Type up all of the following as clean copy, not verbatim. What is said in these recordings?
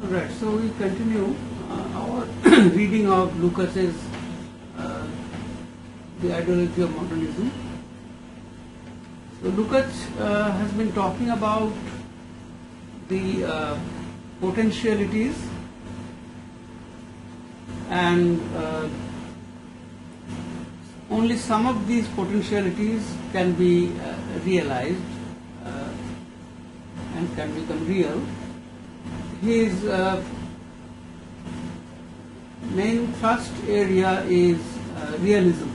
Right, so we continue our reading of Lucas's The Ideology of Modernism. So Lukács has been talking about the potentialities and only some of these potentialities can be realized and can become real. His main thrust area is realism.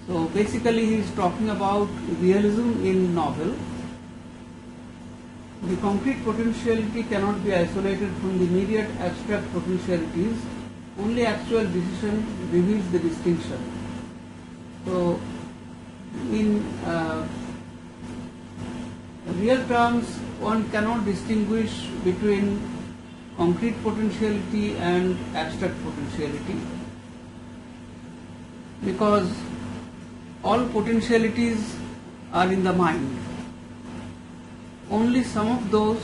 So basically he is talking about realism in novel. The concrete potentiality cannot be isolated from the immediate abstract potentialities. Only actual decision reveals the distinction. So in real terms, one cannot distinguish between concrete potentiality and abstract potentiality, because all potentialities are in the mind. Only some of those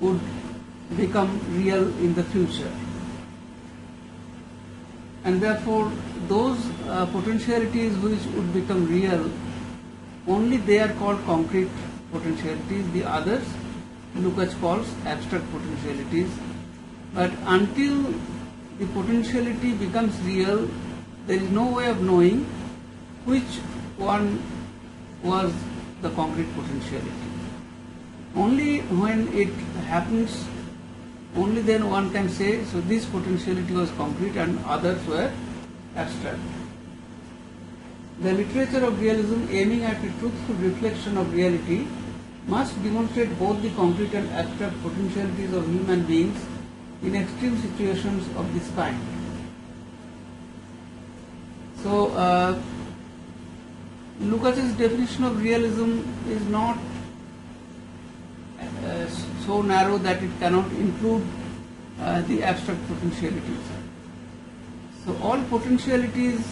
would become real in the future, and therefore those potentialities which would become real, only they are called concrete potentialities. The others Lukács calls abstract potentialities. But until the potentiality becomes real, there is no way of knowing which one was the concrete potentiality. Only when it happens, only then one can say, so this potentiality was concrete and others were abstract. The literature of realism, aiming at a truthful reflection of reality, must demonstrate both the concrete and abstract potentialities of human beings in extreme situations of this kind. So, Lukács's definition of realism is not so narrow that it cannot include the abstract potentialities. So, all potentialities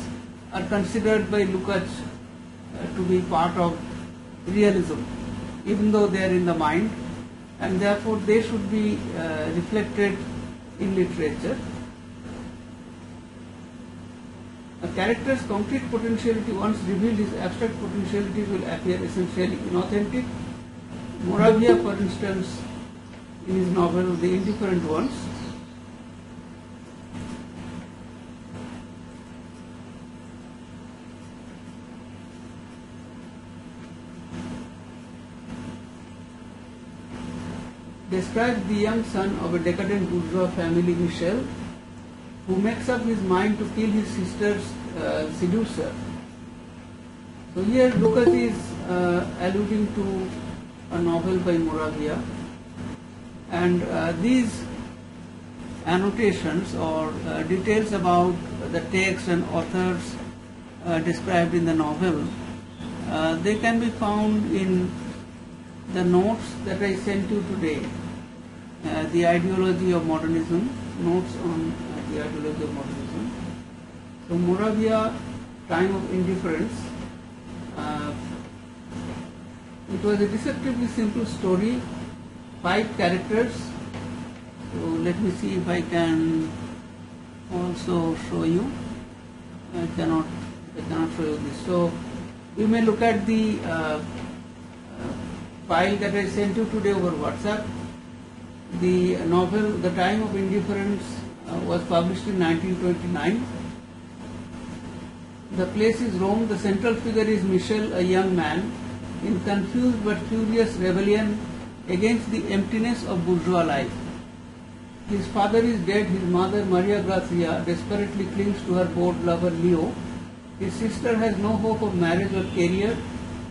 are considered by Lukács to be part of realism, even though they are in the mind, and therefore they should be reflected in literature. A character's concrete potentiality, once revealed, his abstract potentialities will appear essentially inauthentic. Moravia, for instance, in his novel The Indifferent Ones, describes the young son of a decadent bourgeois family, Michel, who makes up his mind to kill his sister's seducer. So here Lukács is alluding to a novel by Moravia, and these annotations or details about the text and authors described in the novel, they can be found in the notes that I sent you today, The Ideology of Modernism, notes on the ideology of modernism. So Moravia, Time of Indifference, it was a deceptively simple story, 5 characters. So let me see if I can also show you. I cannot show you this. So you may look at the file that I sent you today over WhatsApp. The novel The Time of Indifference was published in 1929. The place is Rome. The central figure is Michel, a young man in confused but furious rebellion against the emptiness of bourgeois life. His father is dead. His mother, Maria Grazia, desperately clings to her bored lover Leo. His sister has no hope of marriage or career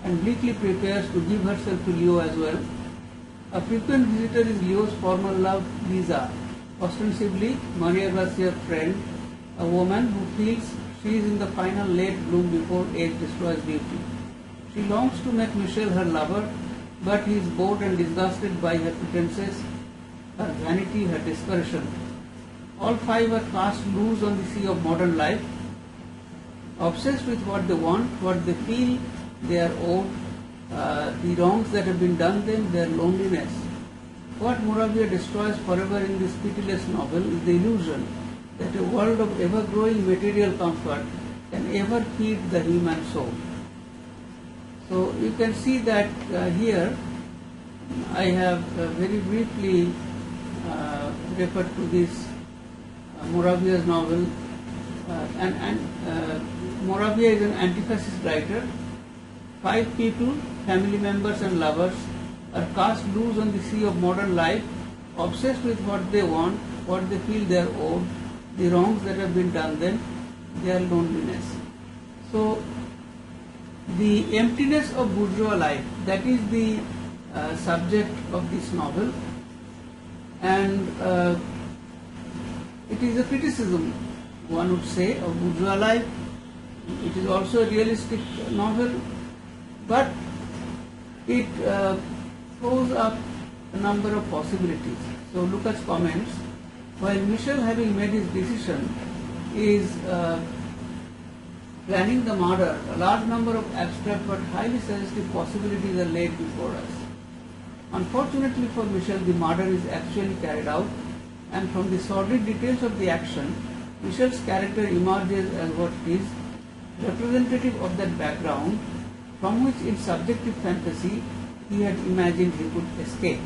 and bleakly prepares to give herself to Leo as well. A frequent visitor is Leo's former love, Lisa, ostensibly Maria Grazia's friend, a woman who feels she is in the final late bloom before age destroys beauty. She longs to make Michel her lover, but he is bored and disgusted by her pretenses, her vanity, her desperation. All 5 are cast loose on the sea of modern life, obsessed with what they want, what they feel they are owed, the wrongs that have been done them, their loneliness. What Moravia destroys forever in this pitiless novel is the illusion that a world of ever-growing material comfort can ever feed the human soul. So you can see that here I have very briefly referred to this Moravia's novel, Moravia is an anti-fascist writer. 5 people, family members and lovers, are cast loose on the sea of modern life, obsessed with what they want, what they feel they are owed, the wrongs that have been done them, their loneliness. So, the emptiness of bourgeois life, that is the subject of this novel, and it is a criticism, one would say, of bourgeois life. It is also a realistic novel, but it throws up a number of possibilities. So Lucas comments, while Michel, having made his decision, is planning the murder, a large number of abstract but highly suggestive possibilities are laid before us. Unfortunately for Michel, the murder is actually carried out, and from the sordid details of the action, Michel's character emerges as what is representative of that background from which in subjective fantasy he had imagined he could escape.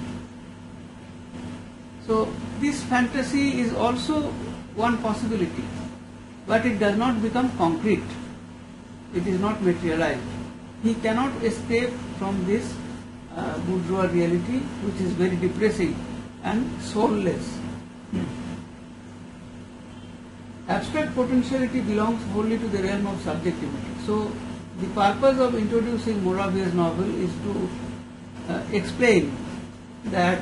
So this fantasy is also one possibility, but it does not become concrete. It is not materialized. He cannot escape from this bourgeois reality, which is very depressing and soulless. Abstract potentiality belongs wholly to the realm of subjectivity. So the purpose of introducing Moravia's novel is to explain that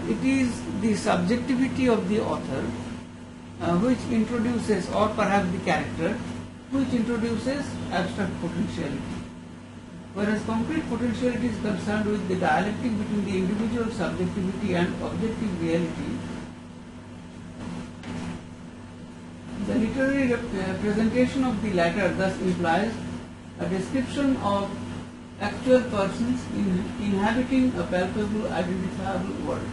it is the subjectivity of the author which introduces, or perhaps the character, which introduces abstract potentiality. Whereas concrete potentiality is concerned with the dialectic between the individual subjectivity and objective reality. The literary presentation of the latter thus implies a description of actual persons inhabiting a palpable, identifiable world.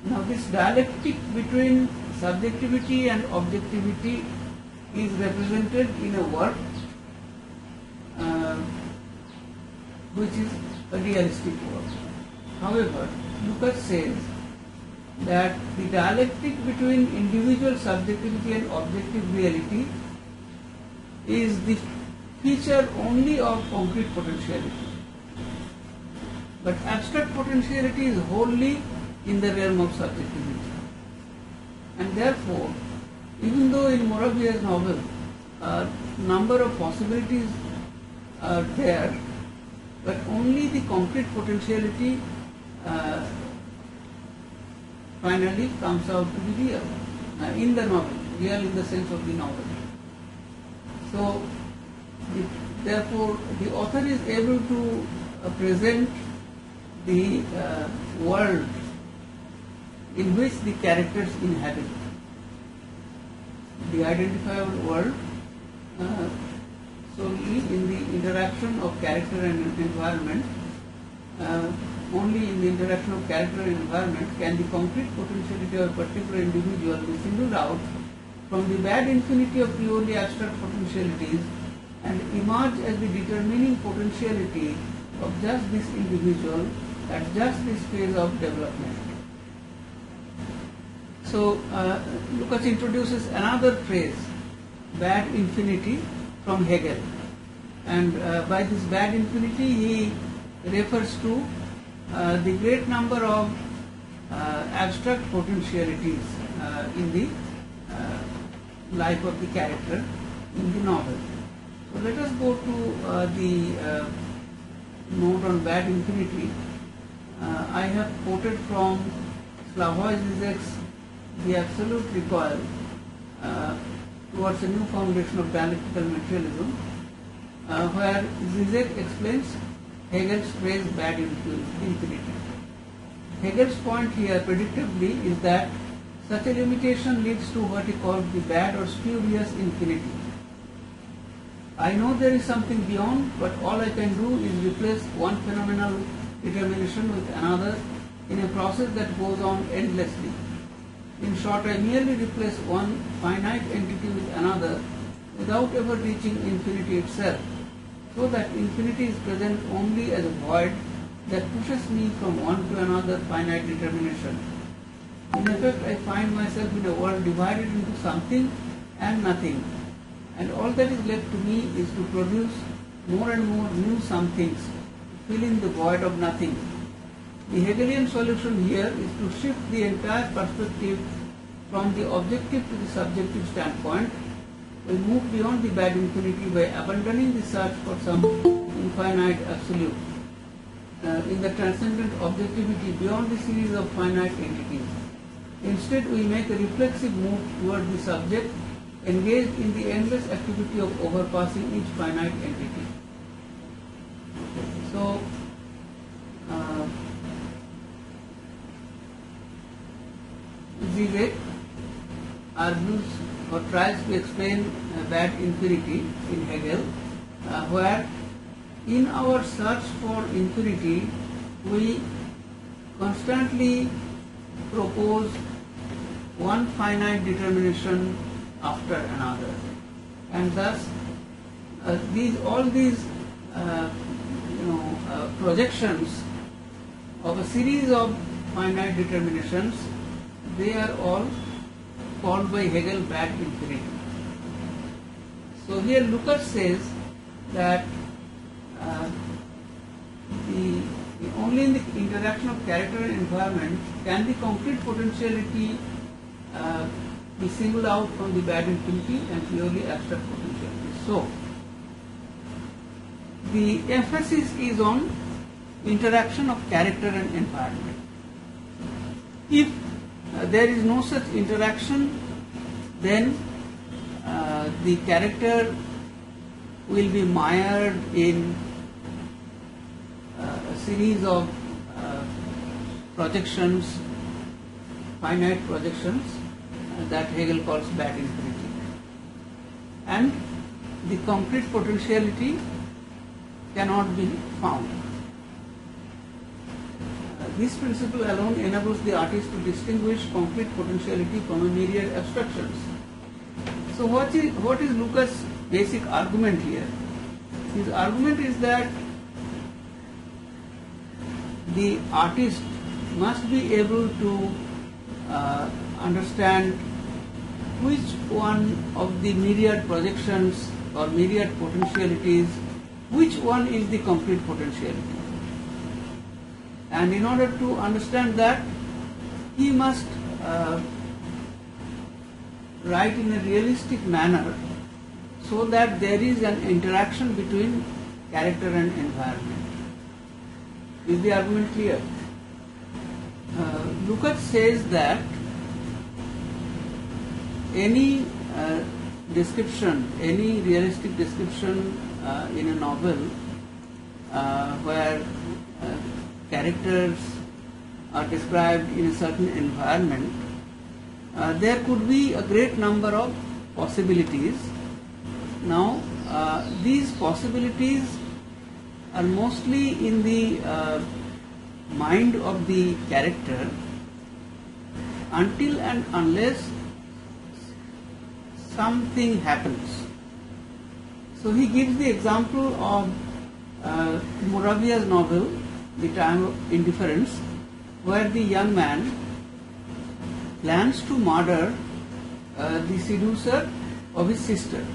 Now this dialectic between subjectivity and objectivity is represented in a work which is a realistic work. However, Lucas says that the dialectic between individual subjectivity and objective reality is the feature only of concrete potentiality. But abstract potentiality is wholly in the realm of subjectivity. And therefore, even though in Moravia's novel a number of possibilities are there, but only the concrete potentiality finally comes out to be real in the novel, real in the sense of the novel. So, therefore, the author is able to present the world in which the characters inhabit, the identifiable world, solely in the interaction of character and environment. Only in the interaction of character and environment can the concrete potentiality of a particular individual be singled out from the bad infinity of purely abstract potentialities and emerge as the determining potentiality of just this individual at just this phase of development. So, Lucas introduces another phrase, bad infinity, from Hegel. And by this bad infinity, he refers to the great number of abstract potentialities in the life of the character in the novel. So let us go to the note on bad infinity. I have quoted from Slavoj Žižek's The Absolute Recoil towards a new foundation of dialectical materialism, where Zizek explains Hegel's phrase bad infinity. Hegel's point here, predictably, is that such a limitation leads to what he calls the bad or spurious infinity. I know there is something beyond, but all I can do is replace one phenomenal determination with another in a process that goes on endlessly. In short, I merely replace one finite entity with another without ever reaching infinity itself, so that infinity is present only as a void that pushes me from one to another finite determination. In effect, I find myself in a world divided into something and nothing, and all that is left to me is to produce more and more new somethings, fill in the void of nothing. The Hegelian solution here is to shift the entire perspective from the objective to the subjective standpoint. We move beyond the bad infinity by abandoning the search for some infinite absolute in the transcendent objectivity beyond the series of finite entities. Instead, we make a reflexive move toward the subject, engaged in the endless activity of overpassing each finite entity. So, Zizek argues or tries to explain bad infinity in Hegel, where in our search for infinity we constantly propose one finite determination after another, and thus all these projections of a series of finite determinations, they are all called by Hegel bad infinity. So here Lukács says that only in the interaction of character and environment can the concrete potentiality be singled out from the bad infinity and purely abstract potentiality. So the emphasis is on interaction of character and environment. If there is no such interaction, then the character will be mired in a series of projections, finite projections that Hegel calls bad infinity. And the concrete potentiality cannot be found. This principle alone enables the artist to distinguish concrete potentiality from a myriad abstractions. So what is Lukács' basic argument here? His argument is that the artist must be able to understand which one of the myriad projections or myriad potentialities, which one is the concrete potentiality. And in order to understand that, he must write in a realistic manner so that there is an interaction between character and environment. Is the argument clear? Lukács says that any description, any realistic description in a novel where characters are described in a certain environment, there could be a great number of possibilities. Now, these possibilities are mostly in the mind of the character until and unless something happens. So he gives the example of Moravia's novel, The Time of Indifference, where the young man plans to murder the seducer of his sister.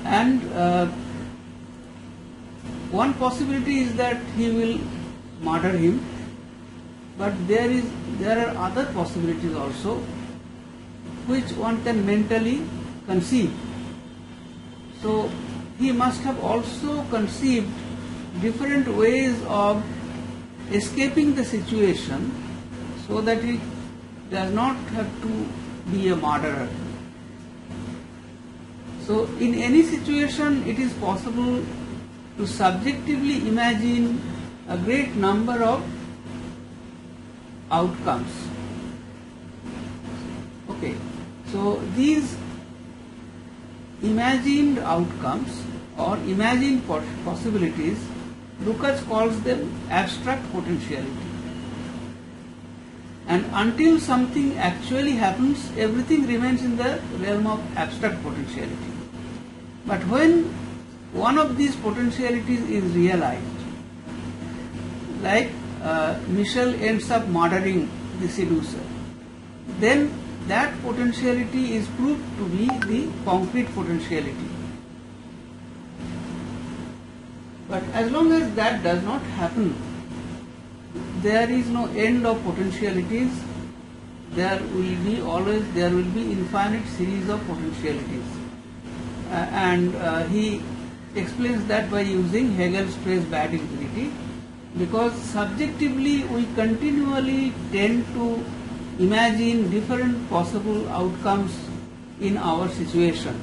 And one possibility is that he will murder him, but there are other possibilities also which one can mentally conceive. So he must have also conceived different ways of escaping the situation so that he does not have to be a murderer. So in any situation it is possible to subjectively imagine a great number of outcomes. Okay, so these imagined outcomes or imagined possibilities, Lukács calls them abstract potentiality. And until something actually happens, everything remains in the realm of abstract potentiality. But when one of these potentialities is realized, like Michel ends up murdering the seducer, then that potentiality is proved to be the concrete potentiality. But as long as that does not happen, there is no end of potentialities. There will be infinite series of potentialities. And he explains that by using Hegel's phrase bad infinity, because subjectively we continually tend to imagine different possible outcomes in our situation,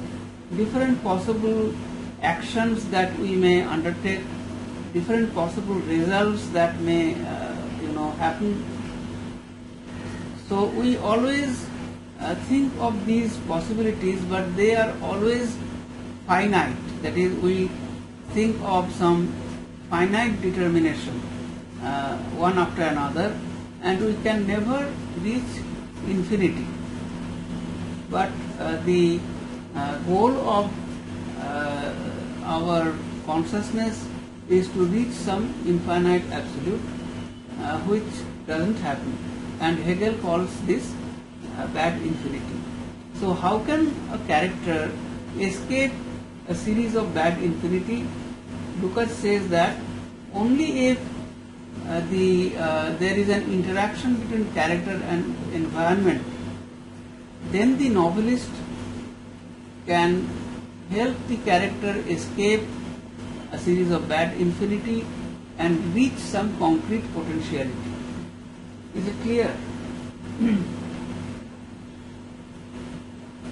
different possible actions that we may undertake, different possible results that may happen. So we always think of these possibilities, but they are always finite. That is, we think of some finite determination, one after another, and we can never reach infinity. But the goal of our consciousness is to reach some infinite absolute, which doesn't happen. And Hegel calls this bad infinity. So how can a character escape a series of bad infinity? Lukács says that only if there is an interaction between character and environment, then the novelist can help the character escape a series of bad infinity and reach some concrete potentiality. Is it clear?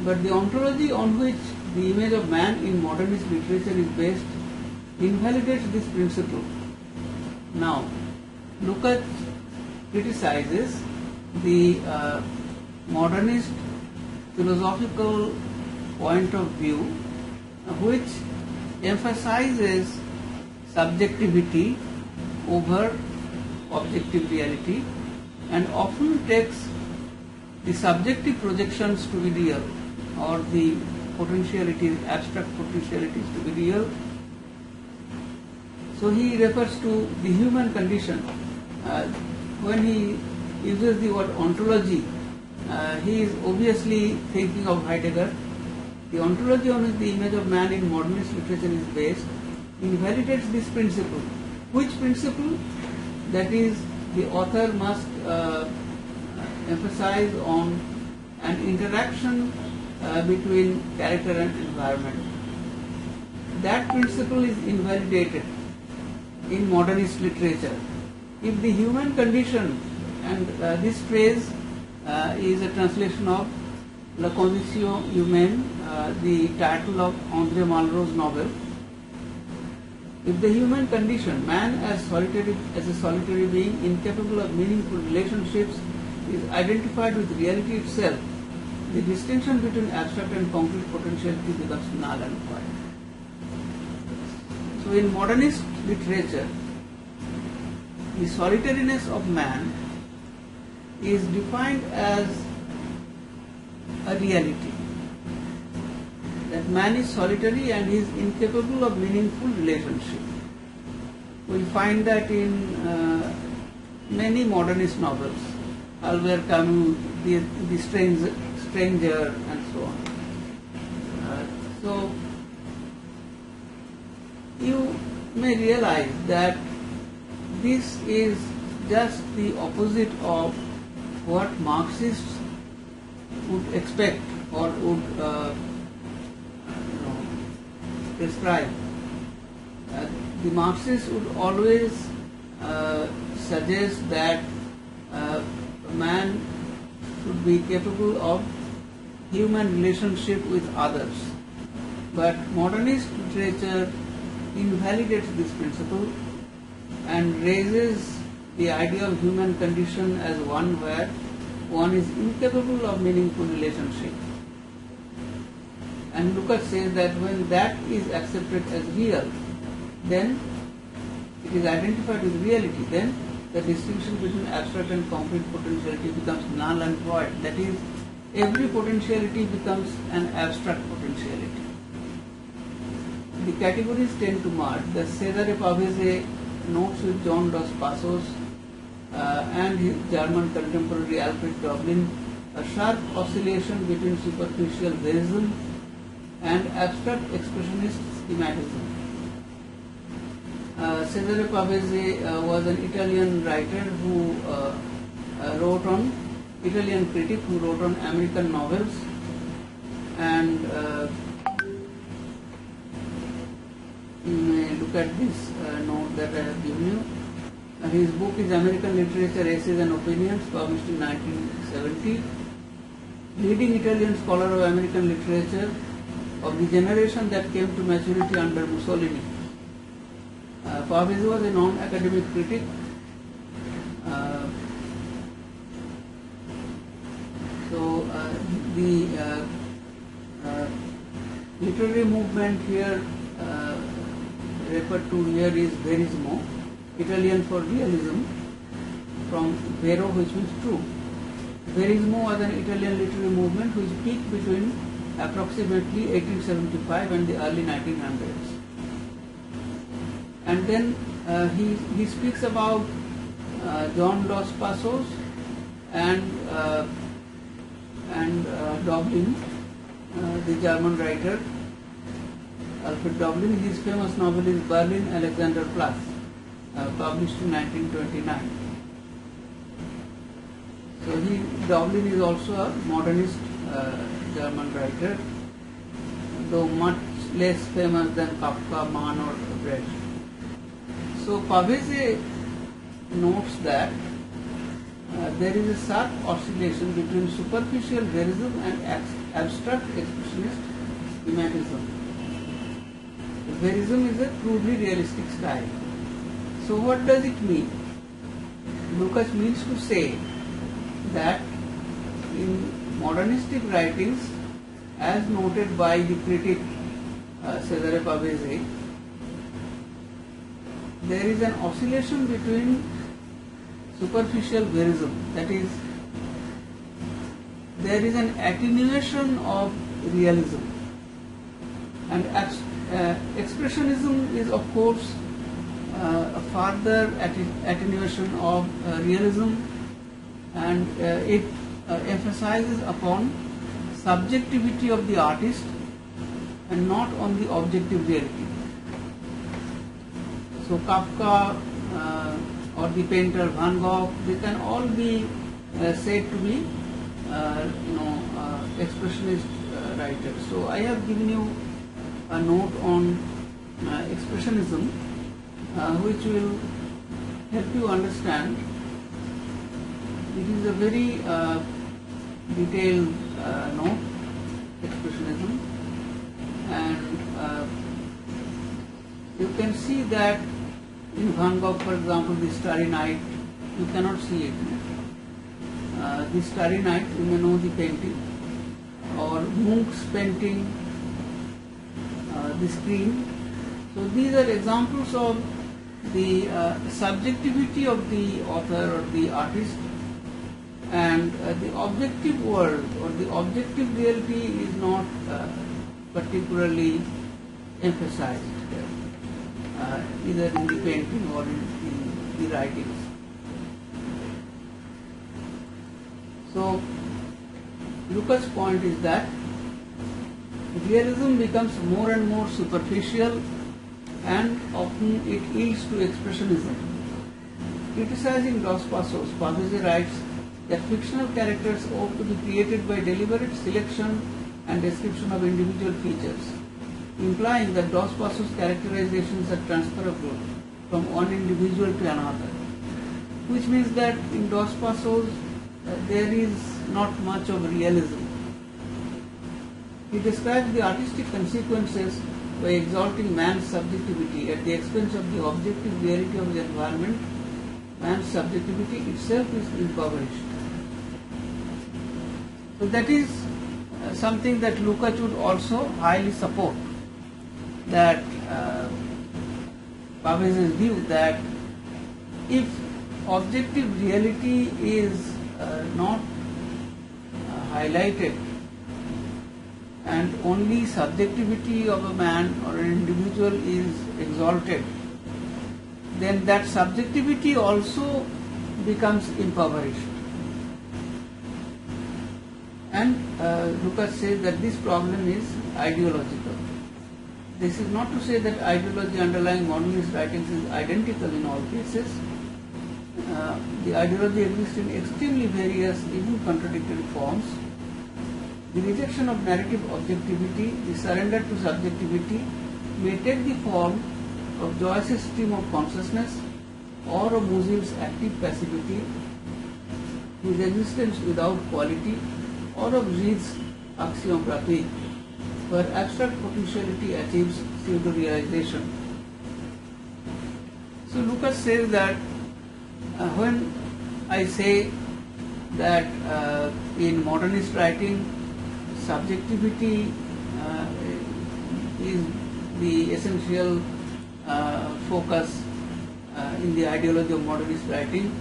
But the ontology on which the image of man in modernist literature is based invalidates this principle. Now, Lukács criticizes the modernist philosophical point of view, which emphasizes subjectivity over objective reality and often takes the subjective projections to be real, or the potentialities, abstract potentialities to be real. So he refers to the human condition. When he uses the word ontology, he is obviously thinking of Heidegger. The ontology on which the image of man in modernist literature is based invalidates this principle. Which principle? That is, the author must emphasize on an interaction between character and environment. That principle is invalidated in modernist literature. If the human condition, and this phrase is a translation of La Condition Humaine, the title of André Malraux's novel. If the human condition, man as a solitary being incapable of meaningful relationships, is identified with reality itself, the distinction between abstract and concrete potentiality becomes null and void. So in modernist literature, the solitariness of man is defined as a reality. That man is solitary and is incapable of meaningful relationship. We find that in many modernist novels, Albert Camus, the Stranger, and so on. So you may realize that this is just the opposite of what Marxists would expect or would prescribe. The Marxists would always suggest that a man should be capable of human relationship with others. But modernist literature invalidates this principle and raises the idea of human condition as one where one is incapable of meaningful relationship. And Lukács says that when that is accepted as real, then it is identified with reality, then the distinction between abstract and concrete potentiality becomes null and void. That is, every potentiality becomes an abstract potentiality. The categories tend to merge. The Cesare Pavese notes with John Dos Passos and his German contemporary Alfred Doblin a sharp oscillation between superficial verism and abstract expressionist schematism. Cesare Pavese was an Italian writer who wrote on, Italian critic who wrote on American novels, and you may look at this note that I have given you. His book is American Literature, Essays and Opinions, published in 1970. Leading Italian scholar of American literature of the generation that came to maturity under Mussolini. Pavese was a non-academic critic. The literary movement here referred to here is Verismo, Italian for realism, from vero, which means true. Verismo was an Italian literary movement which peaked between approximately 1875 and the early 1900s. And then he speaks about John Dos Passos and Doblin, the German writer Alfred Doblin. His famous novel is Berlin Alexanderplatz, published in 1929. So Doblin is also a modernist German writer, though much less famous than Kafka, Mann or Brecht. So Pavese notes that there is a sharp oscillation between superficial verism and abstract expressionist schematism. Verism is a crudely realistic style. So what does it mean? Lukács means to say that in modernistic writings, as noted by the critic Cesare Pavese, there is an oscillation between superficial verism, that is, there is an attenuation of realism, and expressionism is of course a further attenuation of realism, and it emphasizes upon subjectivity of the artist and not on the objective reality. So Kafka or the painter Van Gogh, they can all be said to be expressionist writers. So I have given you a note on expressionism which will help you understand. It is a very detailed note, expressionism, and you can see that in Van Gogh, for example, the Starry Night, you cannot see it. The Starry Night, you may know the painting, or Munch's painting, the Screen. So these are examples of the subjectivity of the author or the artist, and the objective world or the objective reality is not particularly emphasized either in the painting or in the writings. So Lukács' point is that realism becomes more and more superficial, and often it yields to expressionism. Criticizing Dos Passos, Pavese writes that fictional characters ought to be created by deliberate selection and description of individual features, implying that Dos Passos' characterizations are transferable from one individual to another, which means that in Dos Passos there is not much of realism. He describes the artistic consequences by exalting man's subjectivity at the expense of the objective reality of the environment. Man's subjectivity itself is impoverished. So that is something that Lukács would also highly support, that Babbage's view that if objective reality is not highlighted and only subjectivity of a man or an individual is exalted, then that subjectivity also becomes impoverished. And Lukács says that this problem is ideological. This is not to say that ideology underlying modernist writings is identical in all cases. The ideology exists in extremely various, even contradictory forms. The rejection of narrative objectivity, the surrender to subjectivity, may take the form of Joyce's stream of consciousness or of Musil's active passivity, his existence without quality, or of Reid's axiom gratuit, where abstract potentiality achieves pseudo-realization. So Lukács says that when I say that in modernist writing subjectivity is the essential focus in the ideology of modernist writing,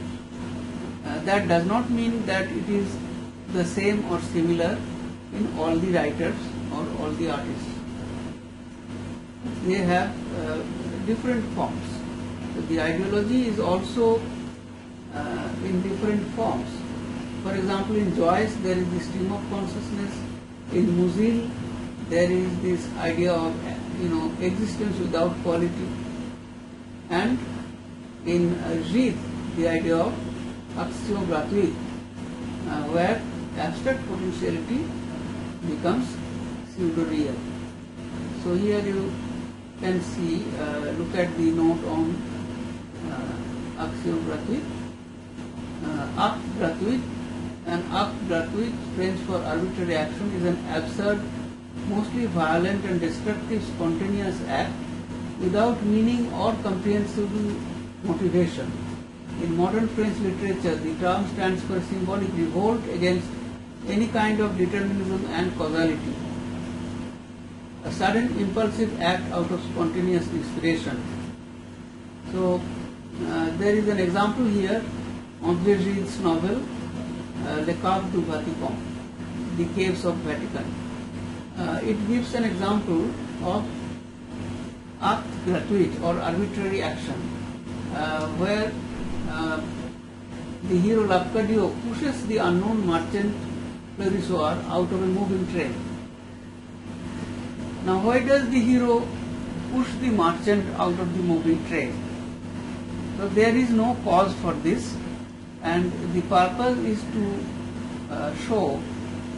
that does not mean that it is the same or similar in all the writers or all the artists. They have different forms. So the ideology is also in different forms. For example, in Joyce there is the stream of consciousness. In Musil there is this idea of existence without quality, and in Reid the idea of axiom gratuit, where abstract potentiality becomes pseudo-real. So here you can see, look at the note on axiom gratuit. Acte gratuit, an acte gratuit, French for arbitrary action, is an absurd, mostly violent and destructive spontaneous act without meaning or comprehensible motivation. In modern French literature, the term stands for symbolic revolt against any kind of determinism and causality. A sudden impulsive act out of spontaneous inspiration. So there is an example here, André Gide's novel, Les Caves du Vatican, The Caves of Vatican. It gives an example of acte gratuit or arbitrary action, where the hero Lafcadio pushes the unknown merchant Fleurissoir out of a moving train. Now, why does the hero push the merchant out of the moving train? So there is no cause for this, and the purpose is to show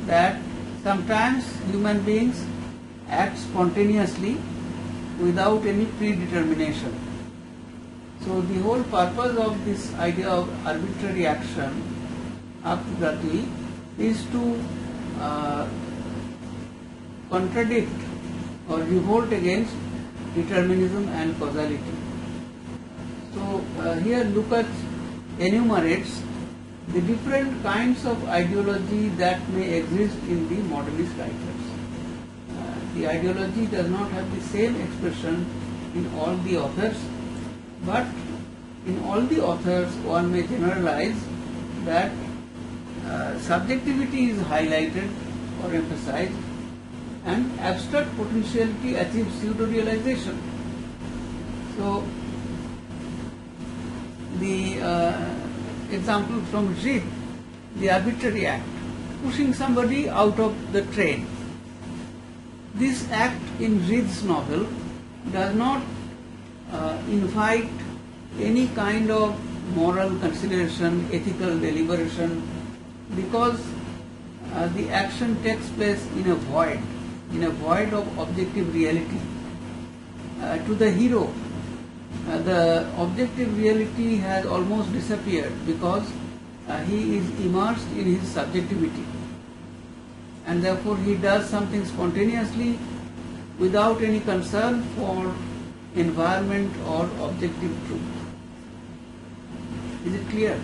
that sometimes human beings act spontaneously without any predetermination. So the whole purpose of this idea of arbitrary action, acte gratuit, is to contradict or revolt against determinism and causality. So here Lukács enumerates the different kinds of ideology that may exist in the modernist writers. The ideology does not have the same expression in all the authors, but in all the authors one may generalize that subjectivity is highlighted or emphasized and abstract potentiality achieves pseudo-realization. So the example from Reid, the arbitrary act, pushing somebody out of the train. This act in Reid's novel does not invite any kind of moral consideration, ethical deliberation, because the action takes place in a void of objective reality. To the hero, the objective reality has almost disappeared because he is immersed in his subjectivity, and therefore he does something spontaneously without any concern for environment or objective truth. Is it clear?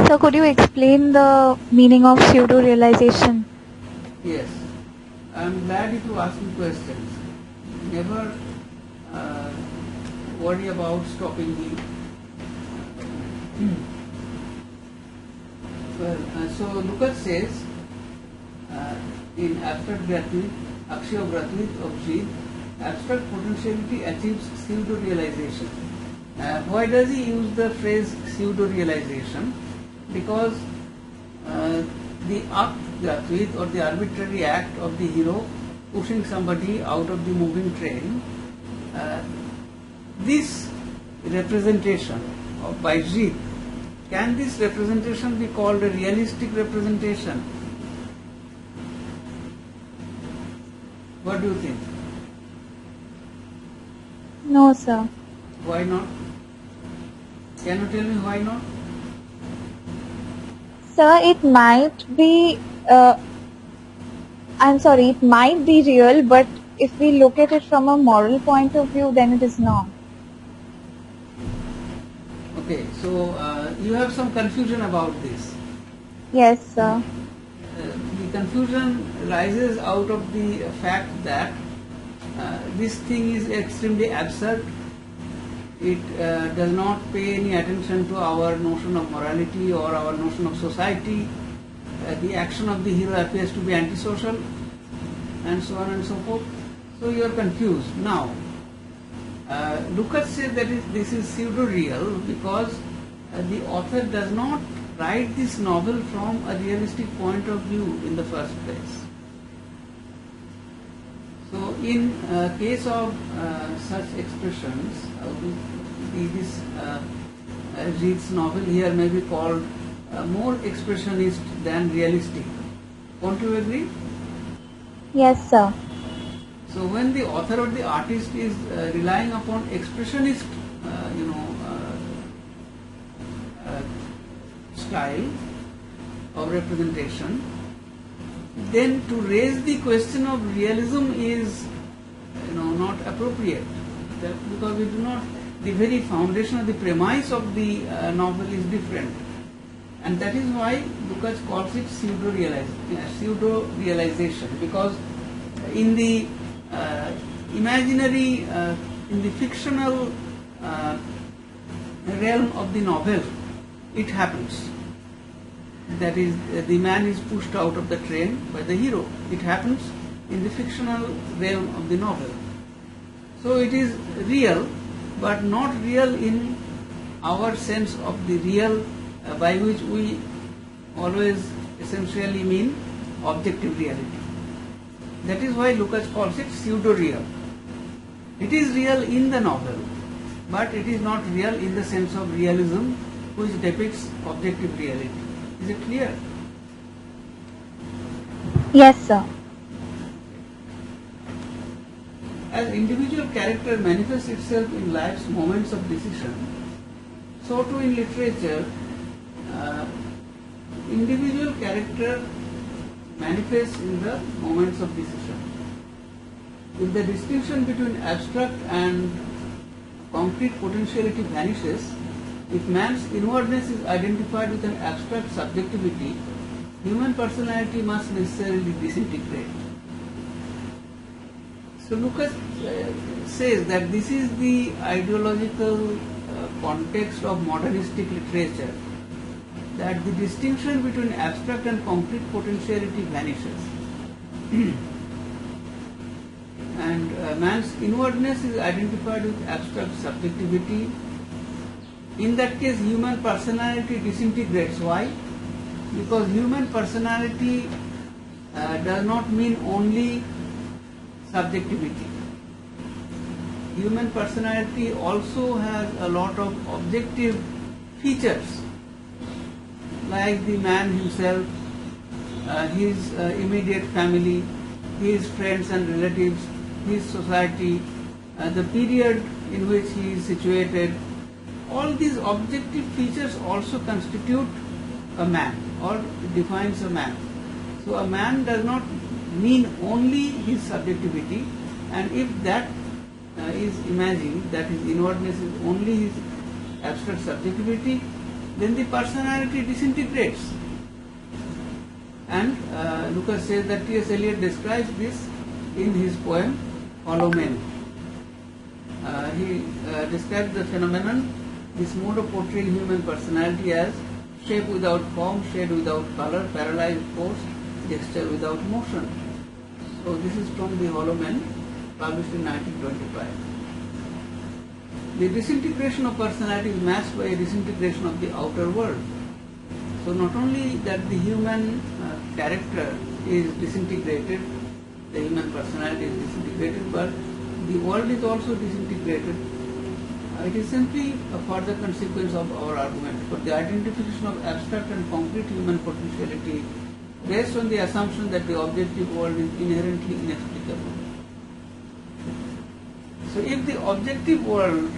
So could you explain the meaning of pseudo-realization? Yes, I am glad if you ask me questions. Never worry about stopping me. Well, so Lukács says in Abstract Gratuit, Akshay Gratuit of Gide, abstract potentiality achieves pseudo-realization. Why does he use the phrase pseudo-realization? Because the acte gratuit or the arbitrary act of the hero pushing somebody out of the moving train, this representation of by Gide, can this representation be called a realistic representation? What do you think? No, sir. Why not? Can you tell me why not? Sir, it might be, I'm sorry, it might be real, but if we look at it from a moral point of view, then it is not. Okay, so you have some confusion about this. Yes, sir. The confusion rises out of the fact that this thing is extremely absurd. It does not pay any attention to our notion of morality or our notion of society. The action of the hero appears to be antisocial, and so on and so forth. So you are confused. Now, Lukács says that this is pseudo-real because the author does not write this novel from a realistic point of view in the first place. So in case of such expressions, this Gide's novel here may be called more expressionist than realistic. Won't you agree? Yes, sir. So when the author or the artist is relying upon expressionist, style of representation, then to raise the question of realism is, not appropriate, because we do not. The very foundation of the premise of the novel is different, and that is why Lukács calls it pseudo-realization, because in the imaginary, in the fictional realm of the novel, it happens. That is, the man is pushed out of the train by the hero. It happens in the fictional realm of the novel. So it is real, but not real in our sense of the real, by which we always essentially mean objective reality. That is why Lukács calls it pseudo-real. It is real in the novel, but it is not real in the sense of realism, which depicts objective reality. Is it clear? Yes, sir. As individual character manifests itself in life's moments of decision, so too in literature, individual character manifests in the moments of decision. If the distinction between abstract and concrete potentiality vanishes, if man's inwardness is identified with an abstract subjectivity, human personality must necessarily disintegrate. So Lukács says that this is the ideological context of modernistic literature, that the distinction between abstract and concrete potentiality vanishes. And man's inwardness is identified with abstract subjectivity. In that case, human personality disintegrates. Why? Because human personality does not mean only subjectivity. Human personality also has a lot of objective features, like the man himself, his immediate family, his friends and relatives, his society, the period in which he is situated. All these objective features also constitute a man or defines a man. So a man does not mean only his subjectivity, and if that is imagined, that his inwardness is only his abstract subjectivity, then the personality disintegrates. And Lucas says that T.S. Eliot describes this in his poem Hollow Men. He describes the phenomenon, this mode of portraying human personality, as shape without form, shade without color, paralyzed force, gesture without motion. So this is from the Hollow Men, published in 1925. The disintegration of personality is matched by a disintegration of the outer world. So not only that the human character is disintegrated, the human personality is disintegrated, but the world is also disintegrated. It is simply a further consequence of our argument. For the identification of abstract and concrete human potentiality based on the assumption that the objective world is inherently inexplicable. So if the objective world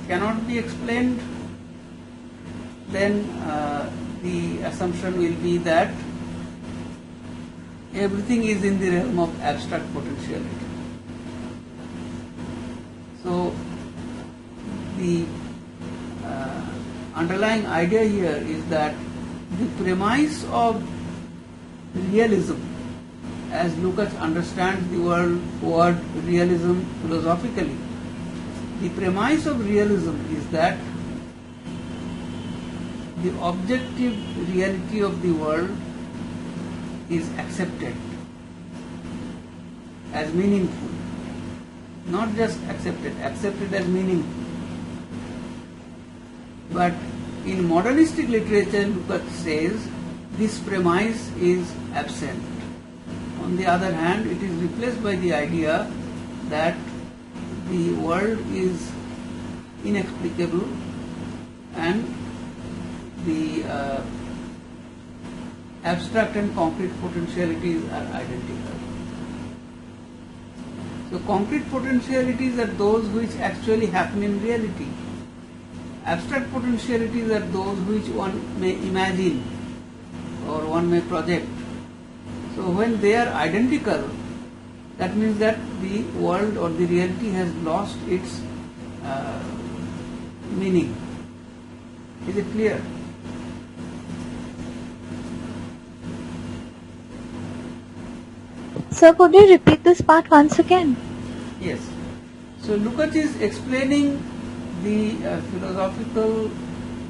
cannot be explained, then the assumption will be that everything is in the realm of abstract potentiality. So the underlying idea here is that the premise of realism, as Lucas understands the word realism philosophically, the premise of realism is that the objective reality of the world is accepted as meaningful. Not just accepted as meaningful. But in modernistic literature, Lucas says this premise is absent. On the other hand, it is replaced by the idea that the world is inexplicable and the abstract and concrete potentialities are identical. So concrete potentialities are those which actually happen in reality. Abstract potentialities are those which one may imagine or one may project. So when they are identical, that means that the world or the reality has lost its meaning. Is it clear? Sir, could you repeat this part once again? Yes. So Lucas is explaining the philosophical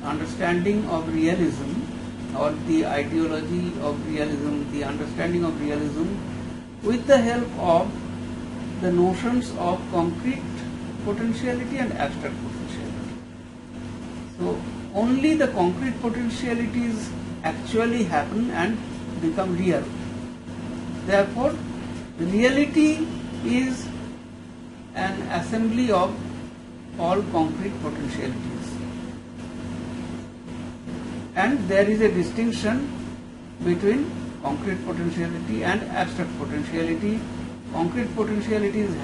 understanding of realism, or the ideology of realism, the understanding of realism, with the help of the notions of concrete potentiality and abstract potentiality. So only the concrete potentialities actually happen and become real. Therefore, reality is an assembly of all concrete potentialities. And there is a distinction between concrete potentiality and abstract potentiality. Concrete potentialities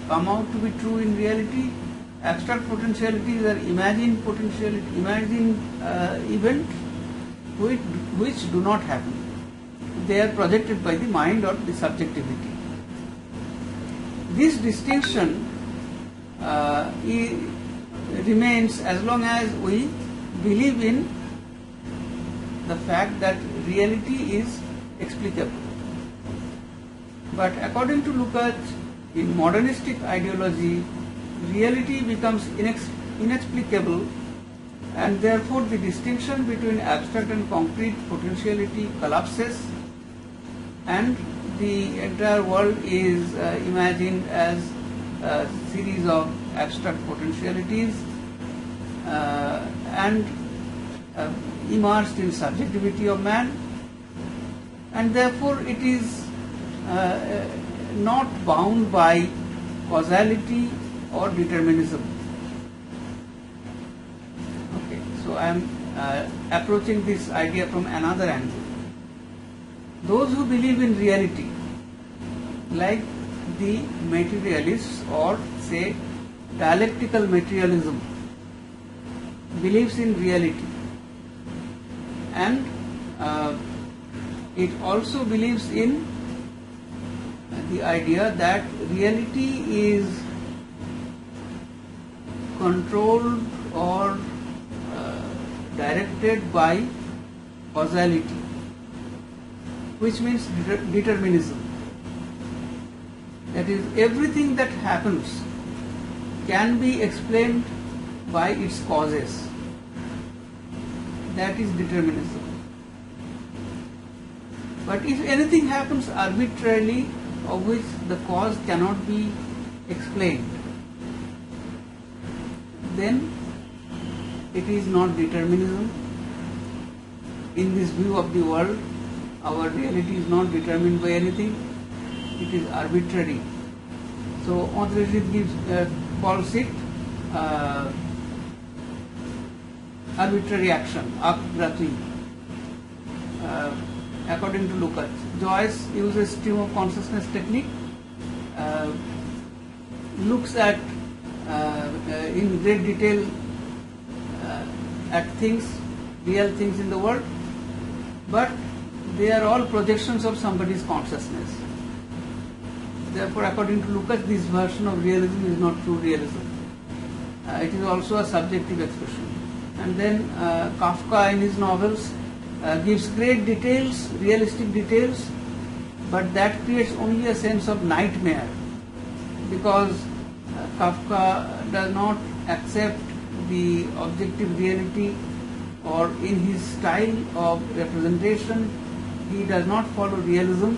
come out to be true in reality. Abstract potentialities are imagined events which do not happen. They are projected by the mind or the subjectivity. This distinction remains as long as we believe in the fact that reality is explicable. But according to Lucas, in modernistic ideology, reality becomes inexplicable, and therefore the distinction between abstract and concrete potentiality collapses, and the entire world is imagined as a series of abstract potentialities and immersed in subjectivity of man, and therefore it is not bound by causality or determinism. Okay, so I am approaching this idea from another angle. Those who believe in reality, like the materialists or say dialectical materialism, believes in reality, and it also believes in the idea that reality is controlled or directed by causality, which means determinism. That is, everything that happens can be explained by its causes. That is determinism. But if anything happens arbitrarily, of which the cause cannot be explained, then it is not determinism. In this view of the world, our reality is not determined by anything, it is arbitrary. So André calls it arbitrary action, acte gratuit. According to Lukács, Joyce uses stream of consciousness technique, looks at in great detail at things, real things in the world, but they are all projections of somebody's consciousness. Therefore, according to Lukács, this version of realism is not true realism. It is also a subjective expression. And then Kafka in his novels gives great details, realistic details, but that creates only a sense of nightmare, because Kafka does not accept the objective reality, or in his style of representation he does not follow realism.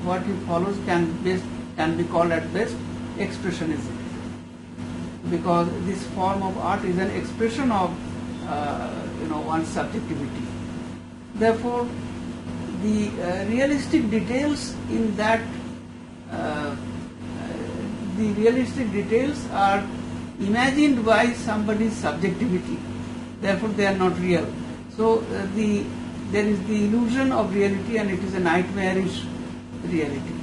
What he follows can be called at best expressionism, because this form of art is an expression of one's subjectivity. Therefore, the realistic details in that the realistic details are imagined by somebody's subjectivity. Therefore, they are not real. So there is the illusion of reality, and it is a nightmarish reality.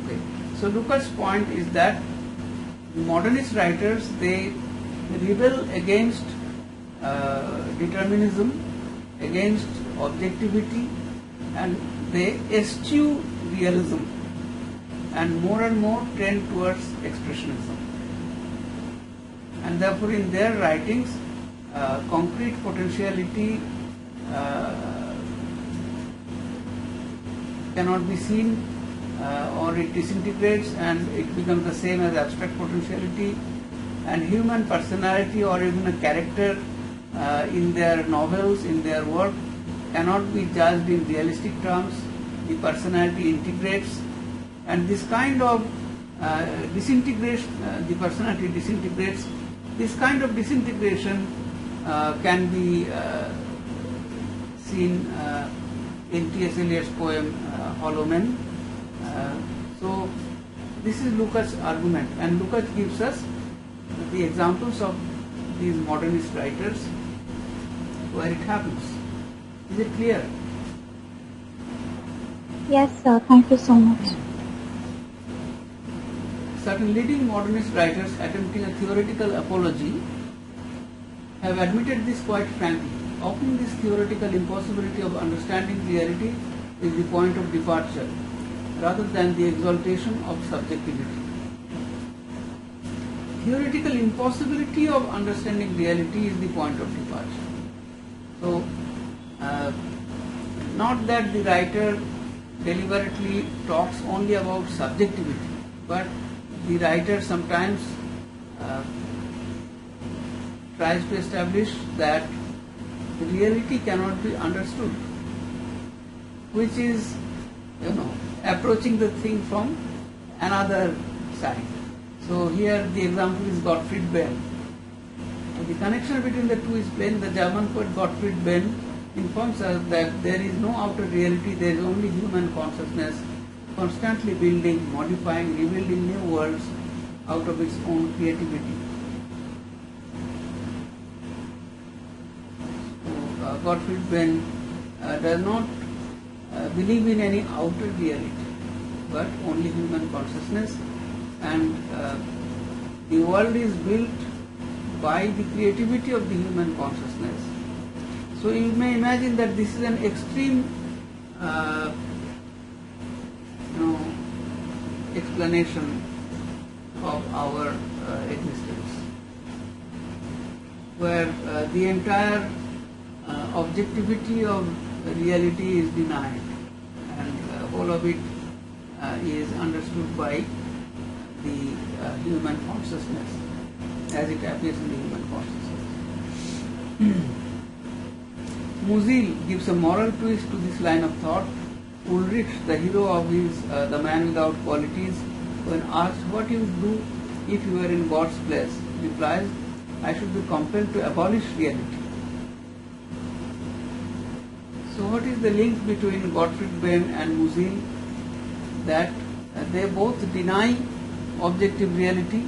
Okay. So Lukács' point is that modernist writers, they rebel against determinism, against objectivity, and they eschew realism, and more tend towards expressionism. And therefore, in their writings, concrete potentiality cannot be seen, or it disintegrates and it becomes the same as abstract potentiality, and human personality or even a character in their novels, in their work, cannot be judged in realistic terms. The personality integrates, and this kind of disintegration, the personality disintegrates. This kind of disintegration can be seen in T.S. Eliot's poem Hollow Men. So this is Lukács' argument, and Lukács gives us the examples of these modernist writers where it happens. Is it clear? Yes, sir. Thank you so much. Certain leading modernist writers attempting a theoretical apology have admitted this quite frankly. Often this theoretical impossibility of understanding reality is the point of departure, rather than the exaltation of subjectivity. Theoretical impossibility of understanding reality is the point of departure. So, not that the writer deliberately talks only about subjectivity, but the writer sometimes tries to establish that reality cannot be understood, which is, approaching the thing from another side. So here the example is Gottfried Benn. The connection between the two is plain. The German poet Gottfried Benn informs us that there is no outer reality, there is only human consciousness constantly building, modifying, rebuilding new worlds out of its own creativity. So, Gottfried Benn does not believe in any outer reality, but only human consciousness, and the world is built by the creativity of the human consciousness. So you may imagine that this is an extreme explanation of our existence, where the entire objectivity of reality is denied, and whole of it is understood by the human consciousness as it appears in the human consciousness. Musil gives a moral twist to this line of thought. Ulrich, the hero of his The Man Without Qualities, when asked what you would do if you were in God's place, replies, I should be compelled to abolish reality. So what is the link between Gottfried Benn and Musil? That they both deny objective reality,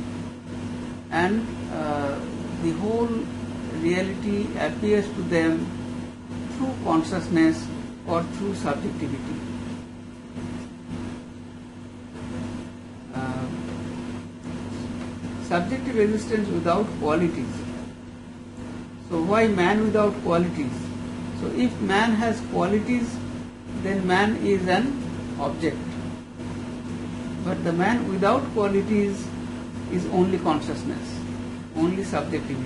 and the whole reality appears to them through consciousness or through subjectivity. Subjective existence without qualities. So why man without qualities? So if man has qualities, then man is an object. But the man without qualities is only consciousness, only subjectivity.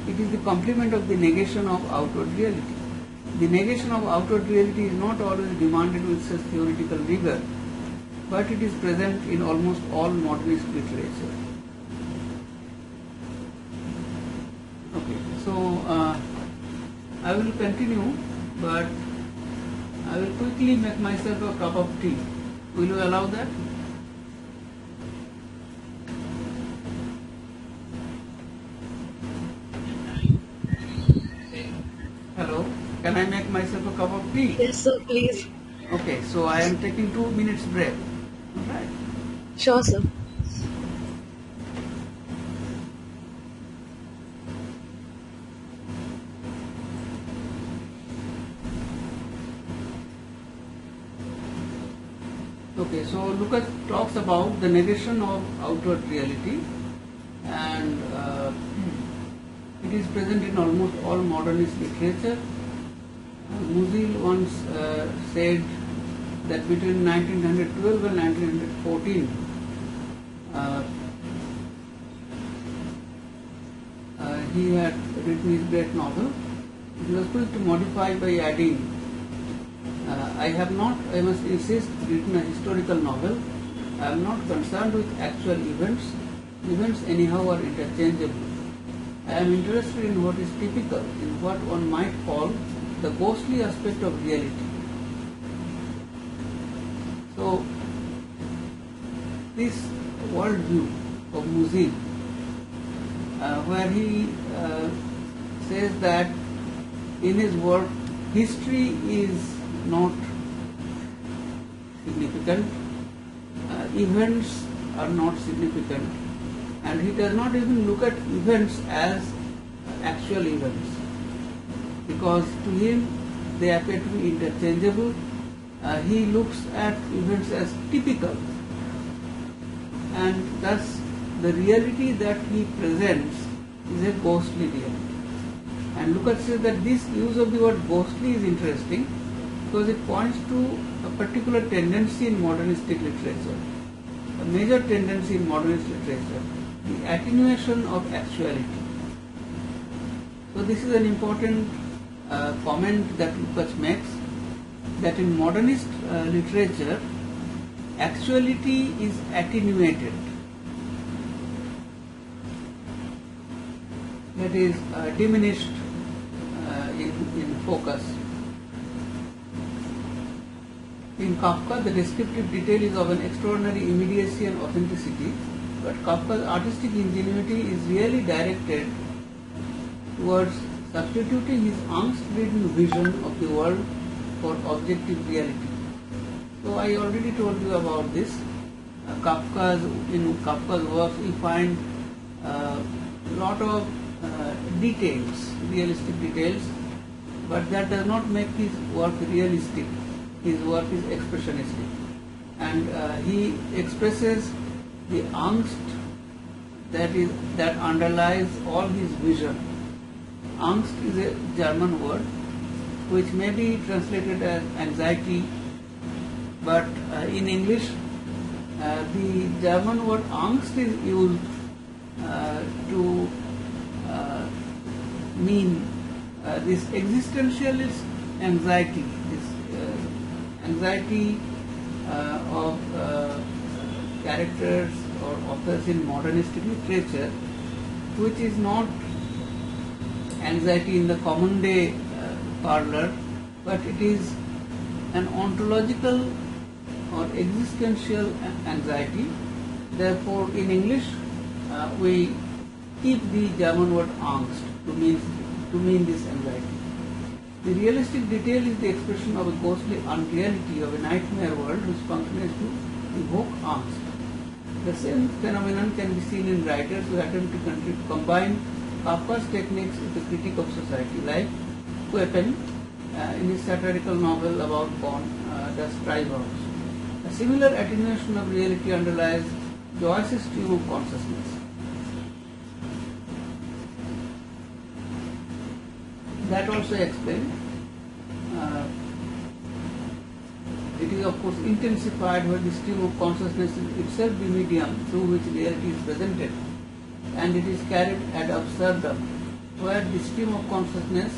It is the complement of the negation of outward reality. The negation of outward reality is not always demanded with such theoretical rigor, but it is present in almost all modernist literature. Okay, so I will continue, but I will quickly make myself a cup of tea. Will you allow that? Hello, can I make myself a cup of tea? Yes, sir, please. Okay, so I am taking 2 minutes break. Alright. Sure, sir. Okay, so Lukács talks about the negation of outward reality, and it is present in almost all modernist literature. Musil once said that between 1912 and 1914, he had written his great novel. It was quick to modify by adding, I have not, I must insist, written a historical novel. I am not concerned with actual events. Events anyhow are interchangeable. I am interested in what is typical, in what one might call the ghostly aspect of reality. So, this worldview of Musil, where he says that in his work, history is not significant, events are not significant, and he does not even look at events as actual events, because to him they appear to be interchangeable. He looks at events as typical, and thus the reality that he presents is a ghostly reality. And Lukács says that this use of the word ghostly is interesting because it points to a particular tendency in modernistic literature, a major tendency in modernist literature, the attenuation of actuality. So this is an important comment that Lukács makes, that in modernist literature, actuality is attenuated, that is diminished in focus. In Kafka, the descriptive detail is of an extraordinary immediacy and authenticity, but Kafka's artistic ingenuity is really directed towards substituting his angst-ridden vision of the world for objective reality. So I already told you about this. In Kafka's works we find a lot of details, realistic details, but that does not make his work realistic. His work is expressionistic, and he expresses the angst that underlies all his vision. Angst is a German word which may be translated as anxiety, but in English the German word Angst is used to mean this existentialist anxiety, this anxiety of characters or authors in modernistic literature, which is not anxiety in the common day parlor, but it is an ontological or existential anxiety. Therefore, in English, we keep the German word Angst to mean this anxiety. The realistic detail is the expression of a ghostly unreality of a nightmare world whose function is to evoke angst. The same phenomenon can be seen in writers who attempt to combine Kafka's techniques with the critique of society, like Kuepen in his satirical novel about Das Treibhaus. A similar attenuation of reality underlies Joyce's stream of consciousness. That also explained. It is of course intensified where the stream of consciousness is itself the medium through which reality is presented, and it is carried ad absurdum, where the stream of consciousness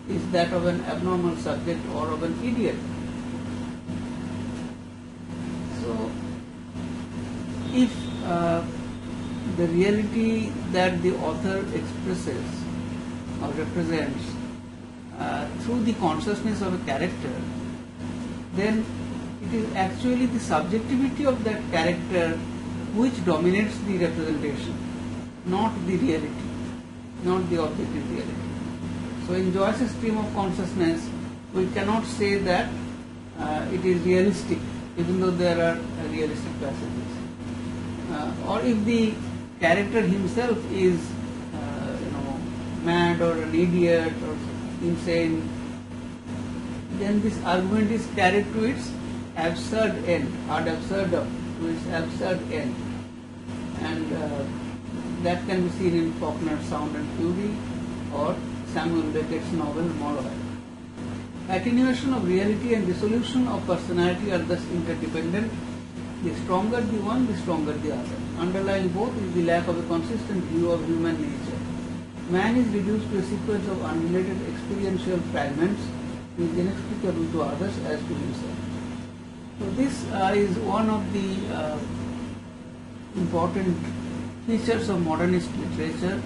is that of an abnormal subject or of an idiot. So, if the reality that the author expresses or represents through the consciousness of a character, then it is actually the subjectivity of that character which dominates the representation, not the reality, not the objective reality. So in Joyce's stream of consciousness, we cannot say that it is realistic, even though there are realistic passages. Or if the character himself is, mad or an idiot or insane, then this argument is carried to its absurd end, ad absurdum, to its absurd end. And that can be seen in Faulkner's Sound and Fury or Samuel Beckett's novel Molloy. Attenuation of reality and dissolution of personality are thus interdependent. The stronger the one, the stronger the other. Underlying both is the lack of a consistent view of human nature. Man is reduced to a sequence of unrelated experiential fragments which is inexplicable to others as to himself. So this is one of the important features of modernist literature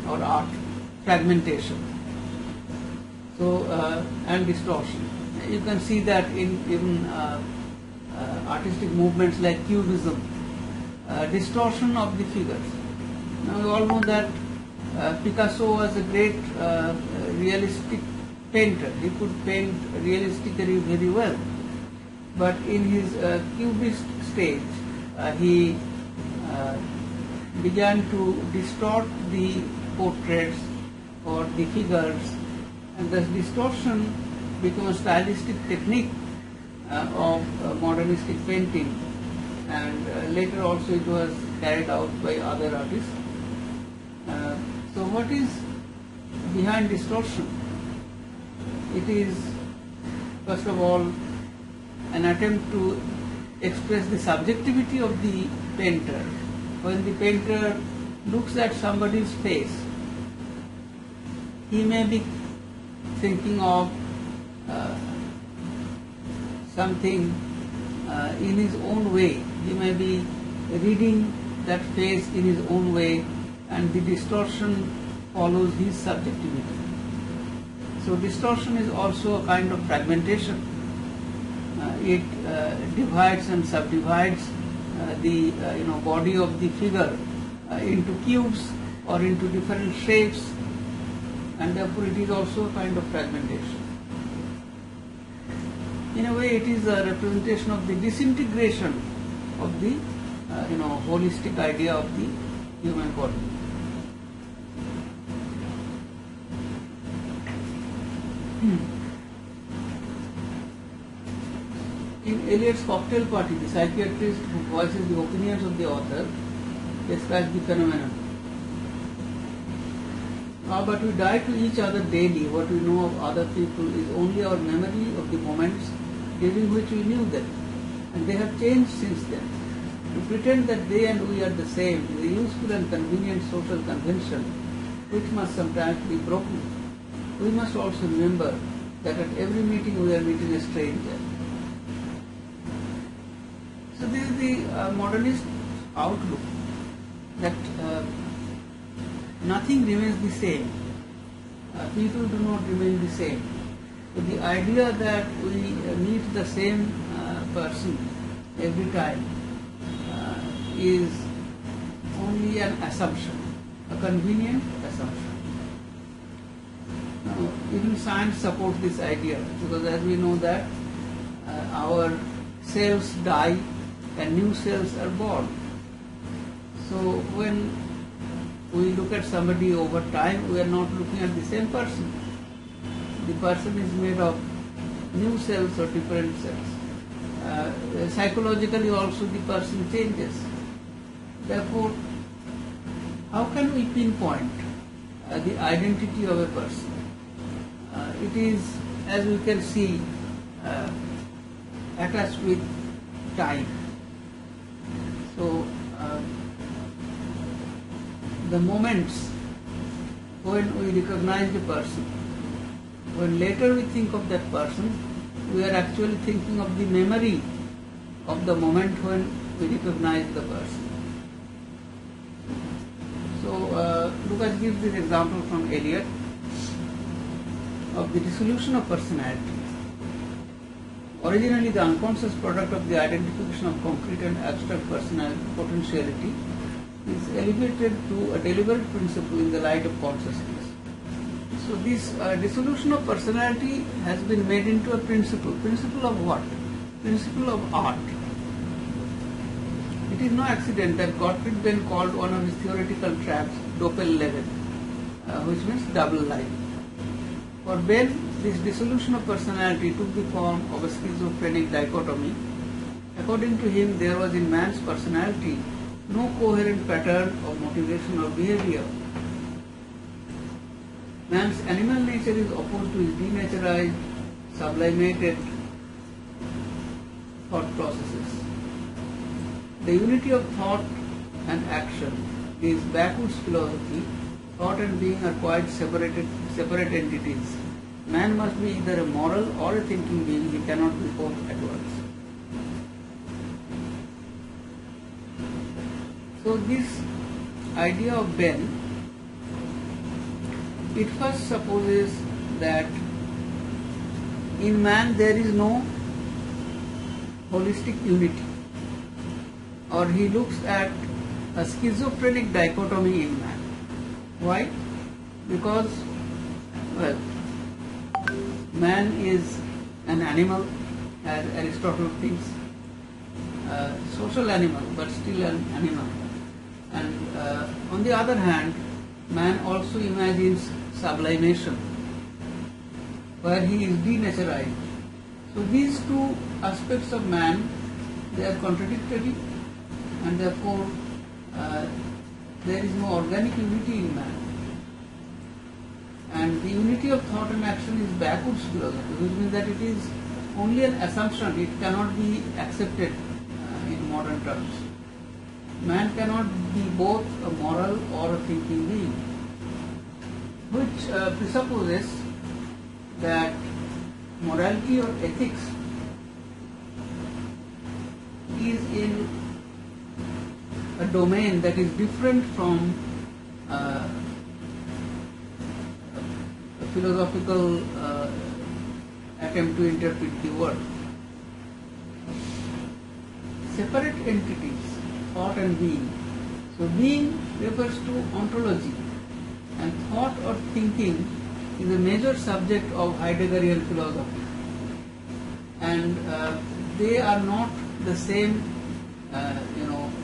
or art, fragmentation. So and distortion. You can see that in even artistic movements like Cubism, distortion of the figures. Now we all know that Picasso was a great realistic painter. He could paint realistically very well. But in his Cubist stage, he began to distort the portraits or the figures, and thus distortion became a stylistic technique of modernistic painting, and later also it was carried out by other artists. So what is behind distortion? It is first of all an attempt to express the subjectivity of the painter. When the painter looks at somebody's face, he may be thinking of something in his own way. He may be reading that face in his own way, and the distortion follows his subjectivity. So distortion is also a kind of fragmentation. It divides and subdivides the body of the figure into cubes or into different shapes, and therefore it is also a kind of fragmentation. In a way, it is a representation of the disintegration of the holistic idea of the human body. In Eliot's Cocktail Party, the psychiatrist who voices the opinions of the author describes the phenomenon. But we die to each other daily. What we know of other people is only our memory of the moments during which we knew them, and they have changed since then. To pretend that they and we are the same is a useful and convenient social convention which must sometimes be broken. We must also remember that at every meeting we are meeting a stranger. So this is the modernist outlook, that nothing remains the same. People do not remain the same. So the idea that we meet the same person every time is only an assumption, a convenient assumption. Now, even science supports this idea, because as we know that our cells die and new cells are born. So when we look at somebody over time, we are not looking at the same person. The person is made of new cells or different cells. Psychologically also the person changes. Therefore, how can we pinpoint the identity of a person? It is, as we can see, attached with time. So, the moments when we recognize the person, when later we think of that person, we are actually thinking of the memory of the moment when we recognize the person. So, Lucas gives this example from Eliot of the dissolution of personality. Originally, the unconscious product of the identification of concrete and abstract personality potentiality is elevated to a deliberate principle in the light of consciousness. So this dissolution of personality has been made into a principle. Principle of what? Principle of art. It is no accident that Gottfried Benn called one of his theoretical traps Doppelleben, which means double life. For Benn, this dissolution of personality took the form of a schizophrenic dichotomy. According to him, there was in man's personality no coherent pattern of motivation or behavior. Man's animal nature is opposed to his denaturized, sublimated thought processes. The unity of thought and action is backwoods philosophy. Thought and being are quite separate entities. Man must be either a moral or a thinking being. He cannot be both at once. So this idea of Benn, it first supposes that in man there is no holistic unity, or he looks at a schizophrenic dichotomy in man. Why? Because, well, man is an animal, as Aristotle thinks, social animal, but still an animal. And on the other hand, man also imagines sublimation, where he is denaturized. So these two aspects of man, they are contradictory, and therefore there is no organic unity in man. And the unity of thought and action is backwoods philosophy, which means that it is only an assumption, it cannot be accepted in modern terms. Man cannot be both a moral or a thinking being, which presupposes that morality or ethics is in a domain that is different from a philosophical attempt to interpret the world. Separate entities, thought and being. So being refers to ontology, and thought or thinking is a major subject of Heideggerian philosophy, and they are not the same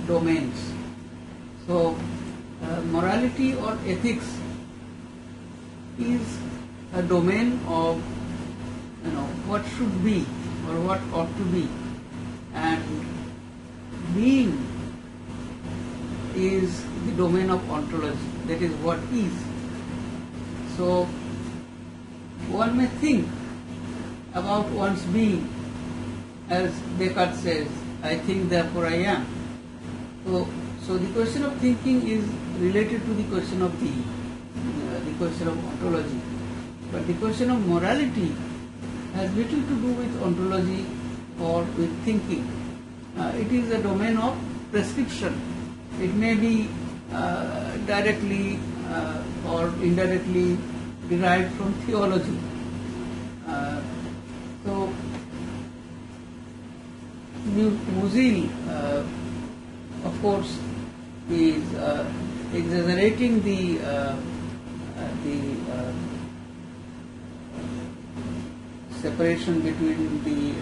domains. So morality or ethics is a domain of what should be or what ought to be, and being is the domain of ontology, that is what is. So one may think about one's being, as Descartes says, I think therefore I am. So the question of thinking is related to the question of being. question of ontology. But the question of morality has little to do with ontology or with thinking. It is a domain of prescription. It may be directly or indirectly derived from theology. So, Musil, of course, is exaggerating the separation between the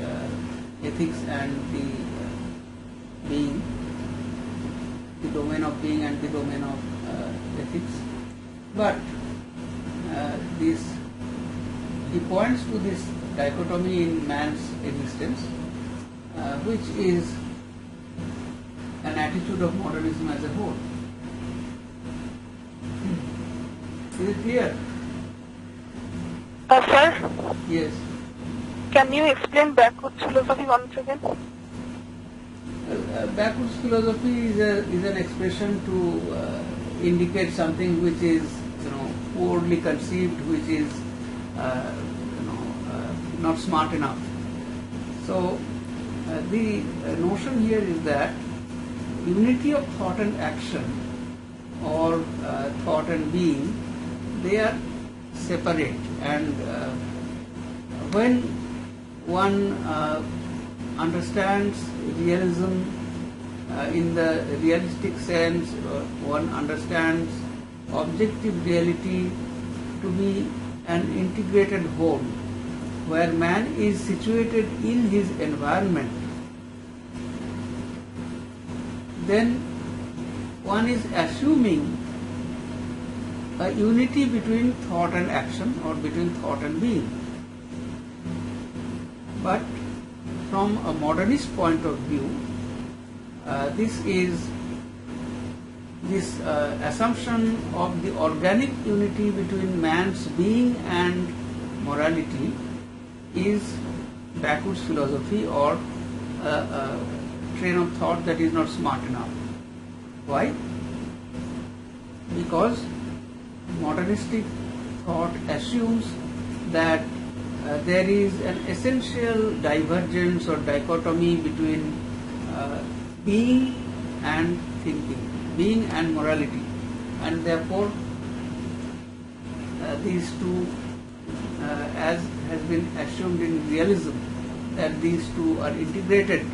ethics and the being, the domain of being and the domain of ethics. But he points to this dichotomy in man's existence, which is an attitude of modernism as a whole. Is it clear? Sir, Yes. can you explain backwards philosophy once again? Backwards philosophy is an expression to indicate something which is poorly conceived, which is not smart enough. So the notion here is that unity of thought and action, or thought and being, they are separate, and when one understands realism in the realistic sense, one understands objective reality to be an integrated whole, where man is situated in his environment, then one is assuming a unity between thought and action, or between thought and being. But from a modernist point of view, this assumption of the organic unity between man's being and morality is backwards philosophy, or a train of thought that is not smart enough. Why? Because modernistic thought assumes that there is an essential divergence or dichotomy between being and thinking, being and morality, and therefore these two, as has been assumed in realism, that these two are integrated,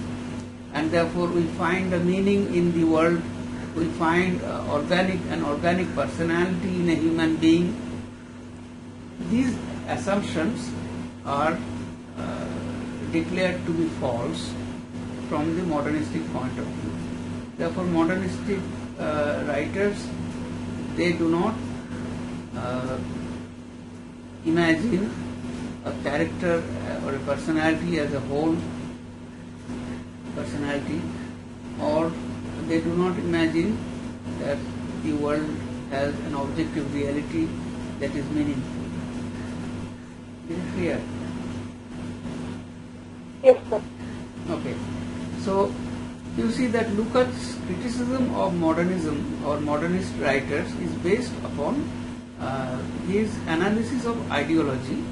and therefore we find a meaning in the world, we find an organic personality in a human being. These assumptions are declared to be false from the modernistic point of view. Therefore, modernistic writers, they do not imagine a character or a personality as a whole personality, or they do not imagine that the world has an objective reality that is meaningful. Is it clear? Yes, sir. Okay. So you see that Lukács' criticism of modernism or modernist writers is based upon his analysis of ideology,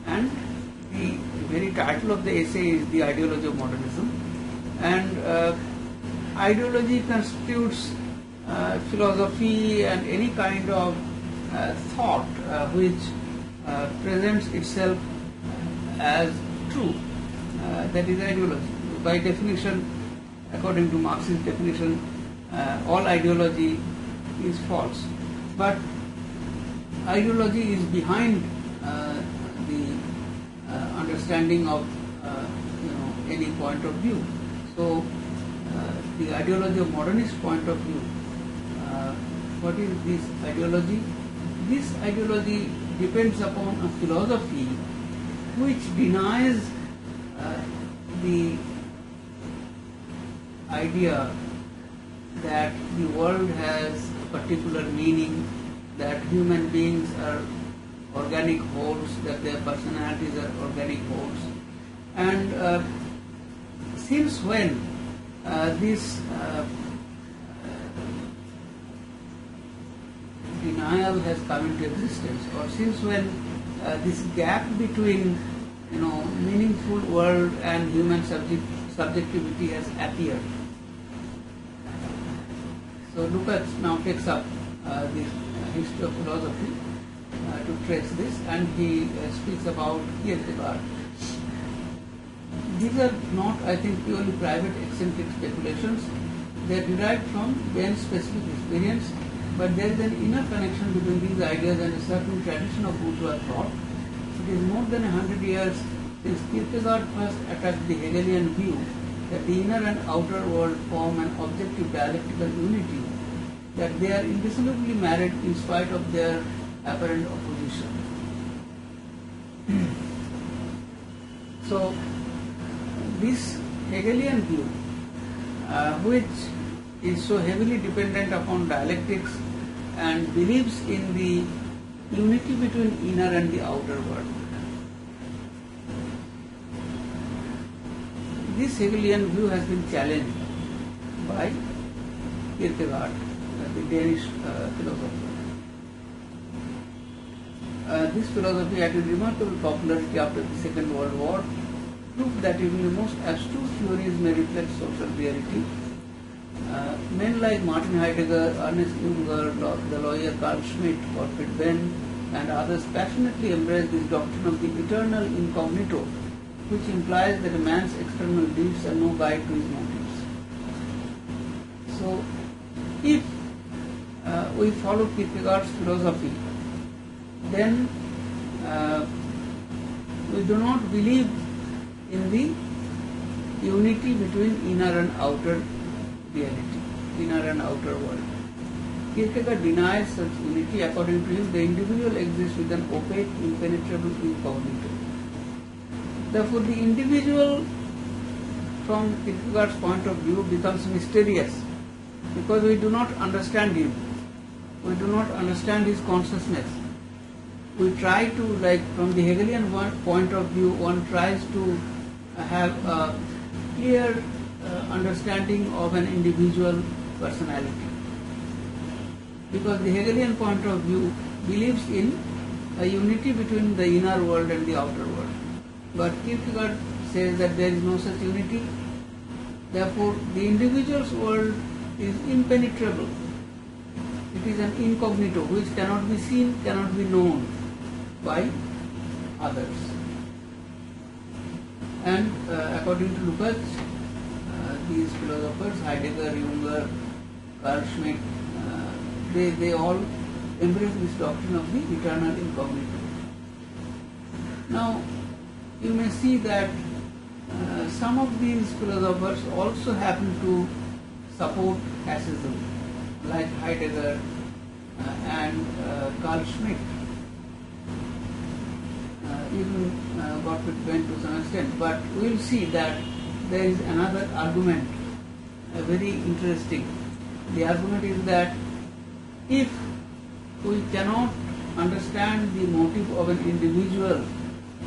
and the very title of the essay is The Ideology of Modernism, and ideology constitutes philosophy and any kind of thought which presents itself as true. That is ideology. By definition, according to Marxist definition, all ideology is false. But ideology is behind the understanding of any point of view. So the ideology of modernist point of view, what is this ideology? This ideology depends upon a philosophy which denies the idea that the world has a particular meaning, that human beings are organic wholes, that their personalities are organic wholes. And since when this denial has come into existence, or since when this gap between meaningful world and human subjectivity has appeared. So Lukács now takes up the history of philosophy to trace this, and he speaks about Kierkegaard. These are not, I think, purely private eccentric speculations. They are derived from Bain's specific experience, but there is an inner connection between these ideas and a certain tradition of bourgeois thought. It is more than 100 years since Kierkegaard first attacked the Hegelian view that the inner and outer world form an objective dialectical unity, that they are indissolubly married in spite of their apparent opposition. So, this Hegelian view, which is so heavily dependent upon dialectics and believes in the unity between inner and the outer world. This Hegelian view has been challenged by Kierkegaard, the Danish philosopher. This philosophy had a remarkable popularity after the Second World War, proved that even the most abstruse theories may reflect social reality. Men like Martin Heidegger, Ernest Jünger, the lawyer Carl Schmitt, Gottfried Benn, and others passionately embrace this doctrine of the eternal incognito, which implies that a man's external deeds are no guide to his motives. So, if we follow Kierkegaard's philosophy, then we do not believe in the unity between inner and outer reality, inner and outer world. Kierkegaard denies such unity. According to him, the individual exists with an opaque, impenetrable incognito. Therefore, the individual, from Kierkegaard's point of view, becomes mysterious because we do not understand him. We do not understand his consciousness. We try to, like from the Hegelian point of view, one tries to have a clear understanding of an individual personality. Because the Hegelian point of view believes in a unity between the inner world and the outer world. But Kierkegaard says that there is no such unity. Therefore, the individual's world is impenetrable. It is an incognito which cannot be seen, cannot be known by others. And according to Lukács, these philosophers, Heidegger, Jünger, Carl Schmitt, they all embrace this doctrine of the eternal incognito. Now, you may see that some of these philosophers also happen to support fascism, like Heidegger and Carl Schmitt, even Gottfried Benn to some extent. But we will see that there is another argument, very interesting. The argument is that if we cannot understand the motive of an individual,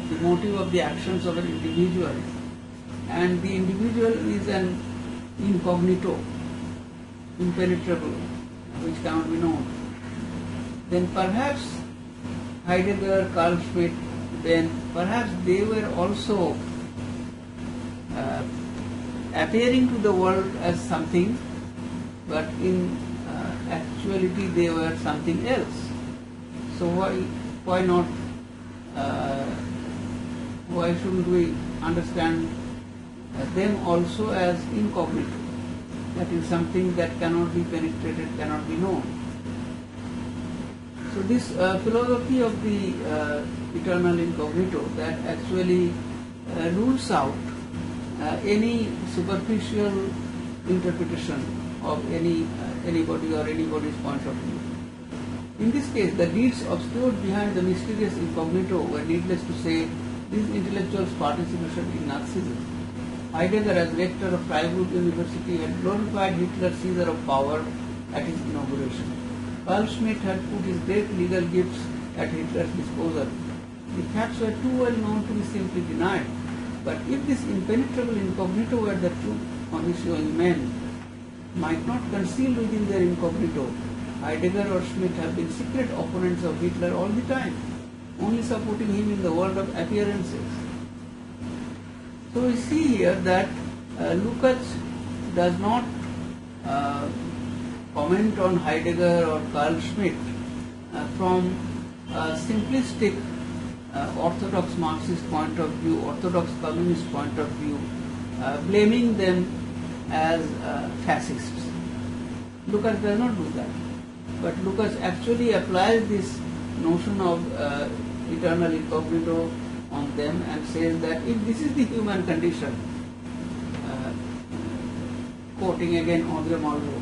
the motive of the actions of an individual, and the individual is an incognito, impenetrable, which cannot be known, then perhaps Heidegger, Carl Schmitt, then perhaps they were also appearing to the world as something, but in actuality they were something else. So why not? Why shouldn't we understand them also as incognito? That is something that cannot be penetrated, cannot be known. So this philosophy of the eternal incognito that actually rules out any superficial interpretation of anybody or anybody's point of view. In this case, the deeds obscured behind the mysterious incognito were, needless to say, these intellectuals' participation in Nazism. Heidegger, as rector of Freiburg University, had glorified Hitler, Caesar of power, at his inauguration. Carl Schmitt had put his great legal gifts at Hitler's disposal. The facts were too well known to be simply denied. But if this impenetrable incognito were the true condition, men might not conceal within their incognito Heidegger or Schmidt have been secret opponents of Hitler all the time, only supporting him in the world of appearances. So we see here that Lukács does not comment on Heidegger or Carl Schmitt from a simplistic orthodox Marxist point of view, orthodox communist point of view, blaming them as fascists. Lukács does not do that. But Lukács actually applies this notion of eternal incognito on them and says that if this is the human condition, quoting again André Malraux,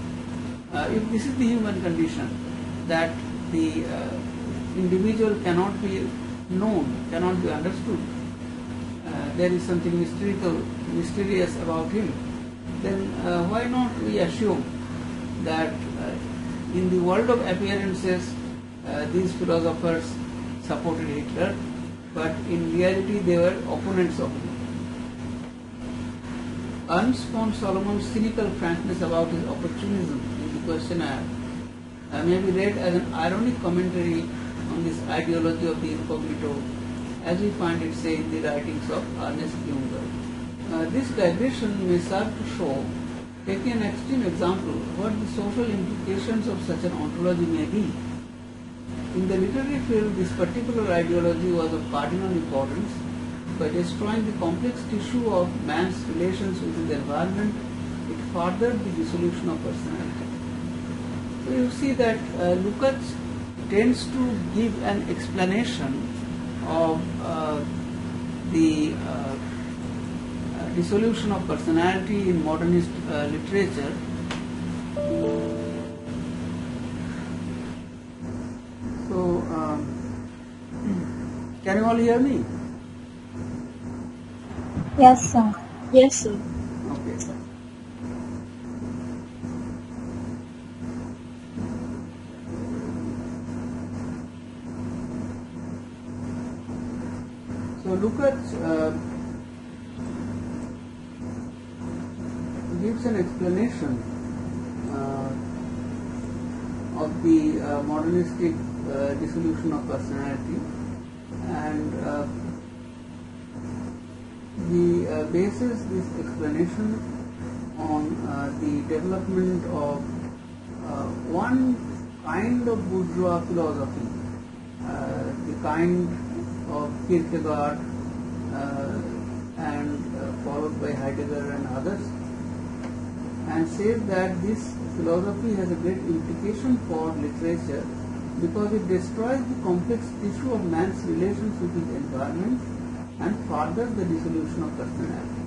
if this is the human condition, that the individual cannot be known, cannot be understood, there is something mysterious about him, then why not we assume that in the world of appearances these philosophers supported Hitler, but in reality they were opponents of him. Ernst von Salomon's cynical frankness about his opportunism in the questionnaire may be read as an ironic commentary on this ideology of the incognito, as we find it, say, in the writings of Ernest Junger. This digression may serve to show, taking an extreme example, what the social implications of such an ontology may be. In the literary field, this particular ideology was of cardinal importance. By destroying the complex tissue of man's relations with the environment, it furthered the dissolution of personality. So you see that Lukács tends to give an explanation of the dissolution of personality in modernist literature. So, can you all hear me? Yes, sir. Yes, sir. Okay. So Lukács gives an explanation of the modernistic dissolution of personality, and he bases this explanation on the development of one kind of bourgeois philosophy, the kind of Kierkegaard and followed by Heidegger and others, and says that this philosophy has a great implication for literature because it destroys the complex tissue of man's relations with his environment and furthers the dissolution of personality.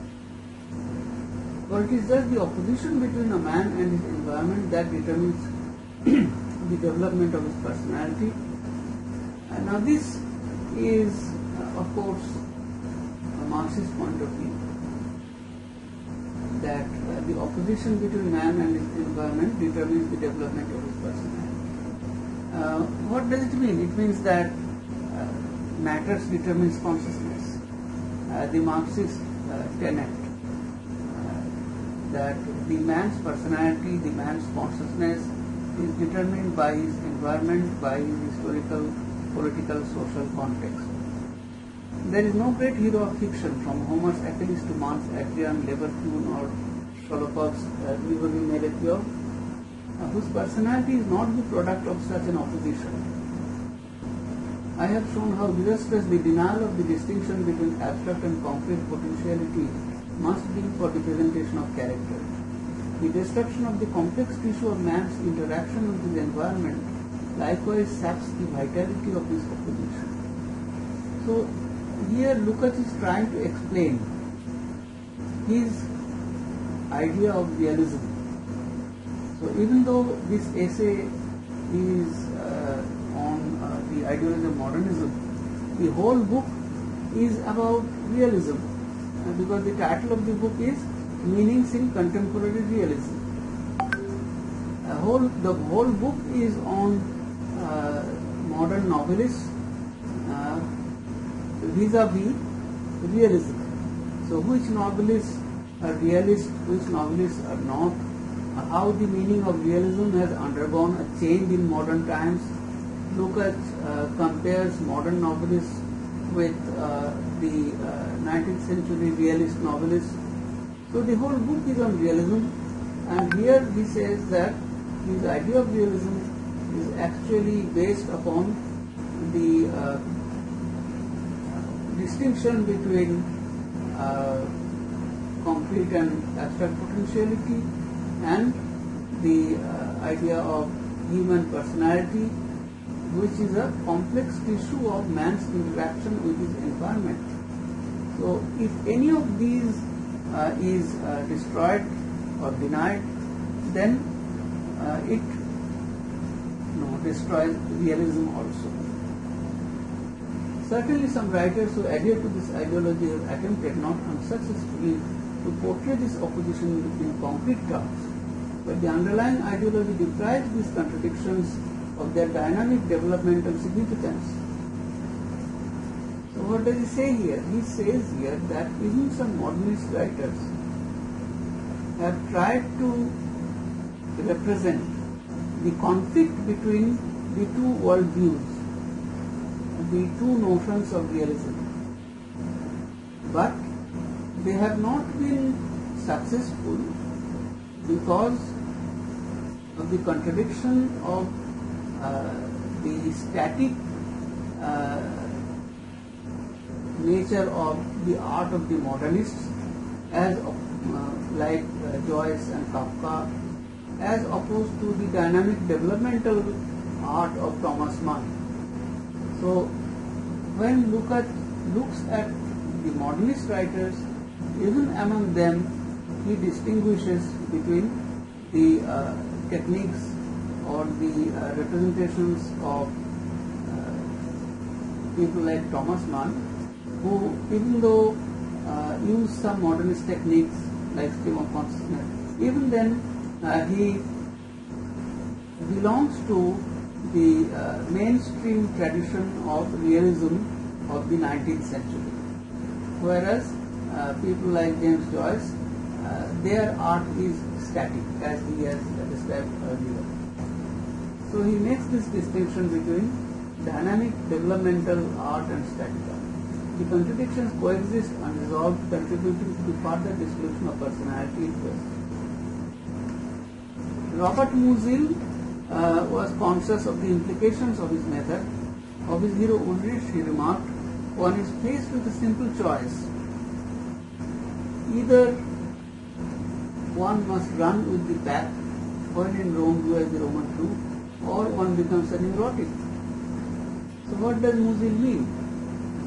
For it is just the opposition between a man and his environment that determines the development of his personality. And now this is, of course, a Marxist point of view, that the opposition between man and his environment determines the development of his personality. What does it mean? It means that matters determines consciousness. The Marxist tenet that the man's personality, the man's consciousness is determined by his environment, by his historical, political, social context. There is no great hero of fiction, from Homer's Achilles to Mann's Adrian, Leverkusen or Sholokov's Grigory Melekyov, whose personality is not the product of such an opposition. I have shown how disastrous the denial of the distinction between abstract and concrete potentiality must be for the presentation of character. The destruction of the complex tissue of man's interaction with his environment likewise saps the vitality of this opposition. So here Lukács is trying to explain his idea of realism. So even though this essay is on the ideology of modernism, the whole book is about realism, because the title of the book is Meanings in Contemporary Realism. The whole book is on modern novelists vis-a-vis realism. So which novelists are realist, which novelists are not, how the meaning of realism has undergone a change in modern times. Lukács compares modern novelists with the 19th century realist novelists. So the whole book is on realism, and here he says that his idea of realism is actually based upon the distinction between concrete and abstract potentiality and the idea of human personality, which is a complex tissue of man's interaction with his environment. So if any of these is destroyed or denied, then it destroys realism also. Certainly some writers who adhere to this ideology have attempted, not unsuccessfully, to portray this opposition in concrete terms, but the underlying ideology deprives these contradictions of their dynamic developmental significance. So what does he say here? He says here that even some modernist writers have tried to represent the conflict between the two worldviews, the two notions of realism, but they have not been successful because of the contradiction of the static nature of the art of the modernists, as like Joyce and Kafka, as opposed to the dynamic developmental art of Thomas Mann. So when Lukács looks at the modernist writers, even among them he distinguishes between the techniques or the representations of people like Thomas Mann, who, even though use some modernist techniques like stream of consciousness, even then he belongs to the mainstream tradition of realism of the 19th century, whereas people like James Joyce, their art is static, as he has described earlier. So he makes this distinction between dynamic developmental art and static art. The contradictions coexist unresolved, contributing to the further dissolution of personality interest. Robert Musil was conscious of the implications of his method. Of his hero Ulrich, he remarked, "One is faced with a simple choice. Either one must run with the pack, when in Rome do as the Romans do, or one becomes a neurotic." So what does Musil mean?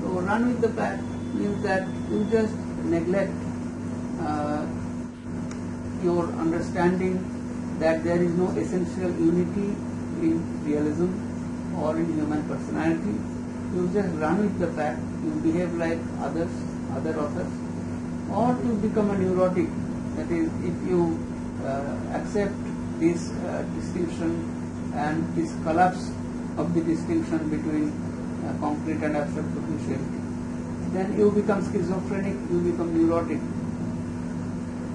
So run with the pack means that you just neglect your understanding that there is no essential unity in realism or in human personality. You just run with the pack, you behave like other authors, or you become a neurotic. That is, if you accept this distinction and this collapse of the distinction between concrete and abstract potentiality, then you become schizophrenic, you become neurotic.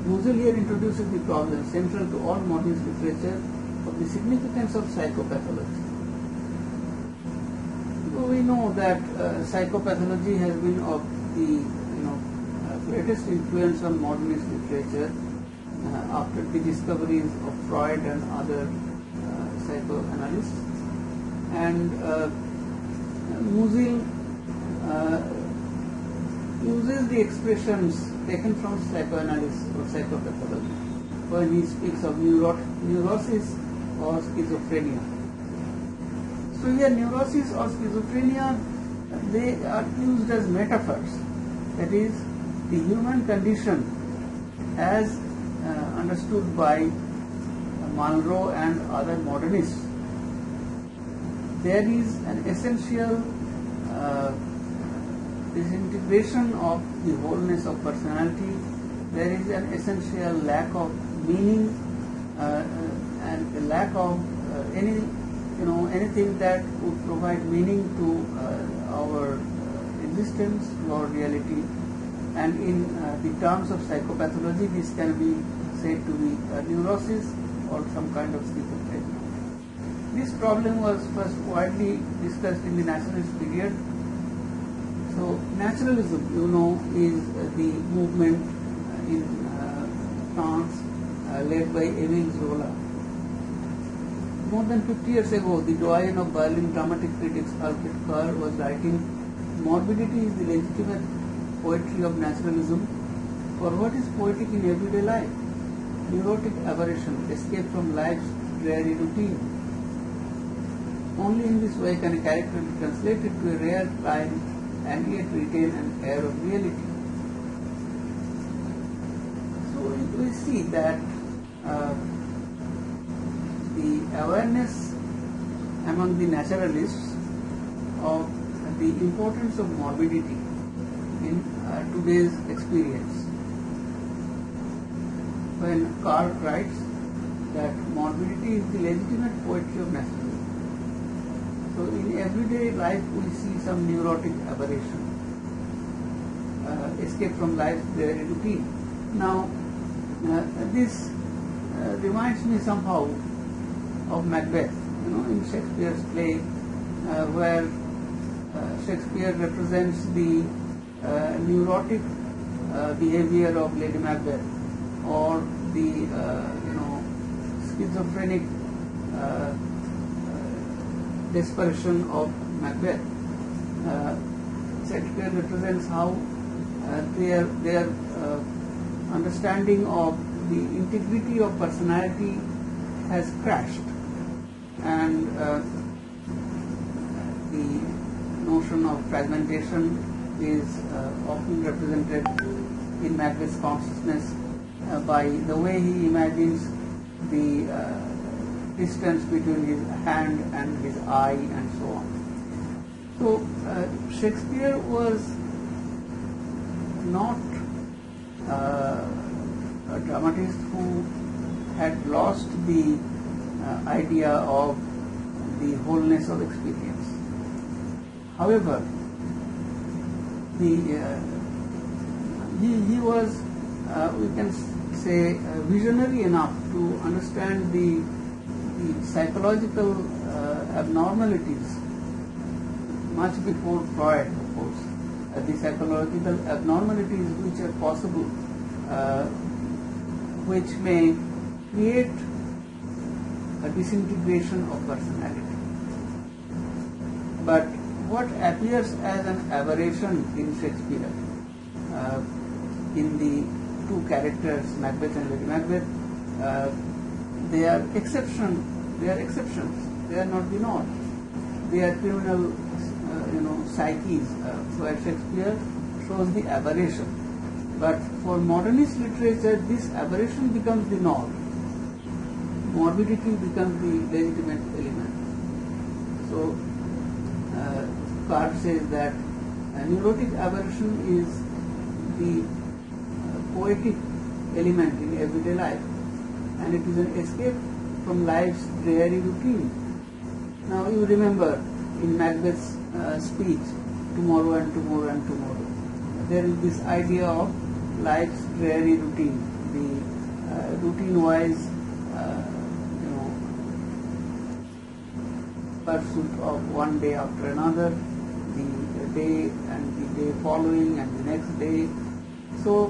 Musil here introduces the problem central to all modernist literature of the significance of psychopathology. So we know that psychopathology has been of the greatest influence on modernist literature after the discoveries of Freud and other psychoanalysts. And Musil uses the expressions taken from psychoanalysis or psychopathology when he speaks of neurosis or schizophrenia. So here neurosis or schizophrenia, they are used as metaphors. That is, the human condition as understood by Malraux and other modernists. There is an essential disintegration of the wholeness of personality. There is an essential lack of meaning and a lack of anything that would provide meaning to our existence, to our reality. And in the terms of psychopathology, this can be said to be neurosis. or some kind of schizophrenia. This problem was first widely discussed in the naturalist period. So naturalism, you know, is the movement in France led by Émile Zola. More than 50 years ago, the doyen of Berlin dramatic critics Alfred Kerr was writing, "Morbidity is the legitimate poetry of naturalism, for what is poetic in everyday life? Neurotic aberration, escape from life's dreary routine. Only in this way can a character be translated to a rare clime and yet retain an air of reality." So we see that the awareness among the naturalists of the importance of morbidity in today's experience. When Carr writes that morbidity is the legitimate poetry of naturalism. So in everyday life we see some neurotic aberration, escape from life's dreary routine. Now this reminds me somehow of Macbeth, you know, in Shakespeare's play, where Shakespeare represents the neurotic behavior of Lady Macbeth, or the schizophrenic desperation of Macbeth. Shakespeare represents how their understanding of the integrity of personality has crashed, and the notion of fragmentation is often represented in Macbeth's consciousness by the way he imagines the distance between his hand and his eye and so on. So Shakespeare was not a dramatist who had lost the idea of the wholeness of experience. However, he was, we can say, visionary enough to understand the psychological abnormalities much before Freud, of course. The psychological abnormalities which are possible, which may create a disintegration of personality. But what appears as an aberration in Shakespeare, in the two characters, Macbeth and Lady Macbeth, they are exceptions. They are not the norm. They are criminal, psyches, where Shakespeare shows the aberration. But for modernist literature, this aberration becomes the norm. Morbidity becomes the legitimate element. So, Carr says that neurotic aberration is the poetic element in everyday life, and it is an escape from life's dreary routine. Now you remember in Macbeth's speech, tomorrow and tomorrow and tomorrow, there is this idea of life's dreary routine, the routine-wise pursuit of one day after another, the day and the day following and the next day. So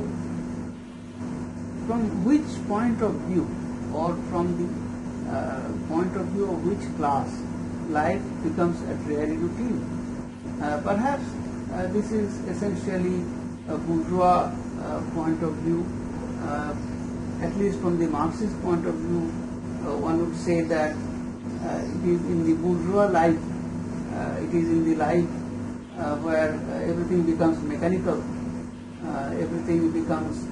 from which point of view, or from the point of view of which class, life becomes a dreary routine? Perhaps this is essentially a bourgeois point of view. At least from the Marxist point of view, one would say that it is in the bourgeois life, it is in the life where everything becomes mechanical, everything becomes,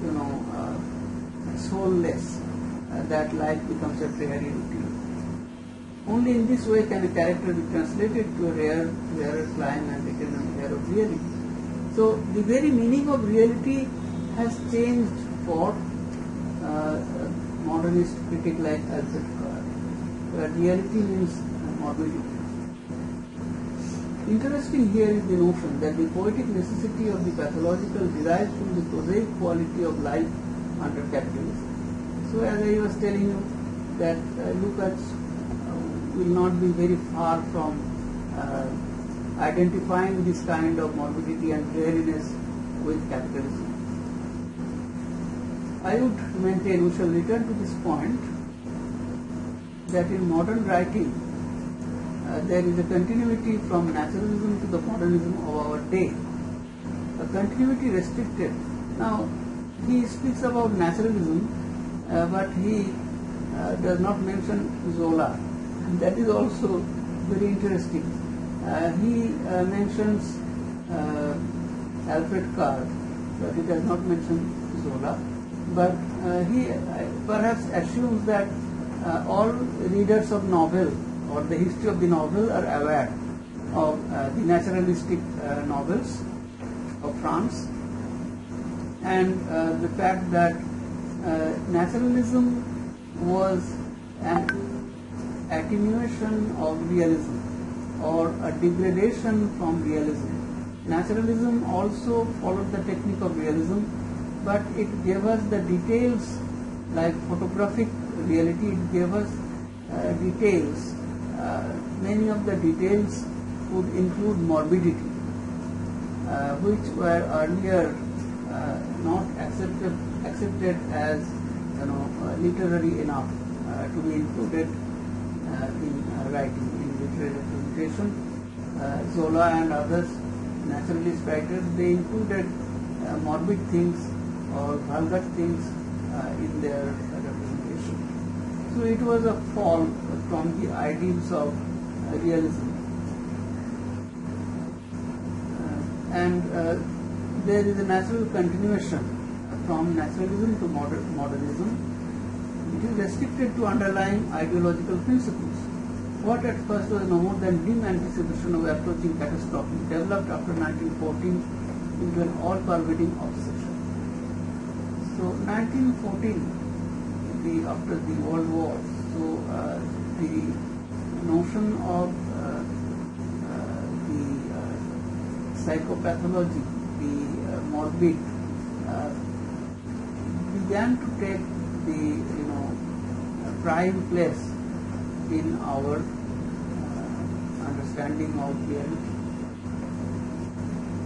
soulless, that life becomes a dreary routine. Only in this way can a character be translated to a rarer clime and retain an air of reality. So the very meaning of reality has changed for a modernist critic like Alfred Kerr, where reality means morbidity. Interesting here is the notion that the poetic necessity of the pathological derives from the prosaic quality of life under capitalism. So as I was telling you, that Lukács will not be very far from identifying this kind of morbidity and dreariness with capitalism. I would maintain, we shall return to this point, that in modern writing there is a continuity from naturalism to the modernism of our day. A continuity restricted. Now, he speaks about naturalism, but he does not mention Zola. And that is also very interesting. He mentions Alfred Karr, but he does not mention Zola. But he perhaps assumes that all readers of novel or the history of the novel are aware of the naturalistic novels of France, and the fact that naturalism was an attenuation of realism or a degradation from realism. Naturalism also followed the technique of realism, but it gave us the details like photographic reality. It gave us details. Many of the details would include morbidity, which were earlier not accepted as literary enough to be included in writing, in literary representation. Zola and others, naturalist writers, they included morbid things or vulgar things in their representation. So it was a fall from the ideals of realism. And there is a natural continuation from naturalism to modernism. It is restricted to underlying ideological principles. What at first was no more than dim anticipation of approaching catastrophe developed after 1914 into an all-pervading obsession. So 1914, after the World War, so the notion of the psychopathology, the morbid, began to take the prime place in our understanding of reality.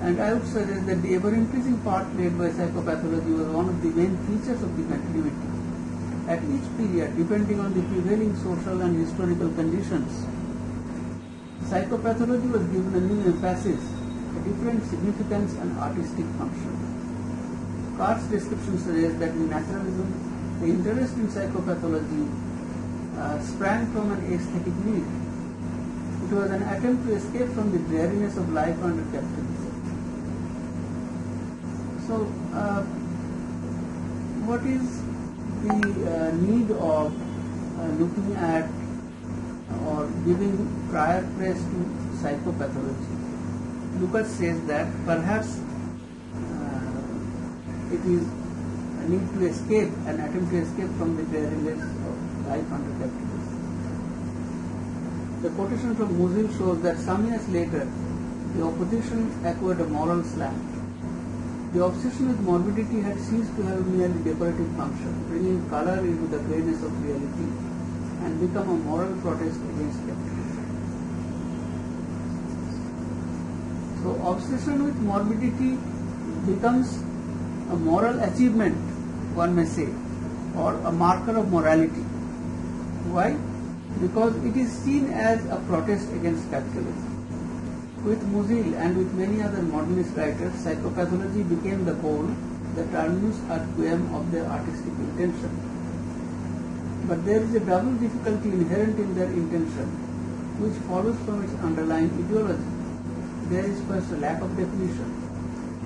And I would suggest that the ever-increasing part played by psychopathology was one of the main features of the continuity. At each period, depending on the prevailing social and historical conditions, psychopathology was given a new emphasis, a different significance and artistic function. Karr's description suggests that in naturalism, the interest in psychopathology sprang from an aesthetic need. It was an attempt to escape from the dreariness of life under capitalism. So, what is the need of looking at or giving prior place to psychopathology? Lukács says that perhaps it is a need to escape, an attempt to escape from the dreariness of life under capitalism. The quotation from Musil shows that some years later, the opposition acquired a moral slant. The obsession with morbidity had ceased to have merely decorative function, bringing color into the greyness of reality and become a moral protest against capitalism. So obsession with morbidity becomes a moral achievement, one may say, or a marker of morality. Why? Because it is seen as a protest against capitalism. With Musil and with many other modernist writers, psychopathology became the goal, the terminus ad quem of their artistic intention. But there is a double difficulty inherent in their intention, which follows from its underlying ideology. There is first a lack of definition.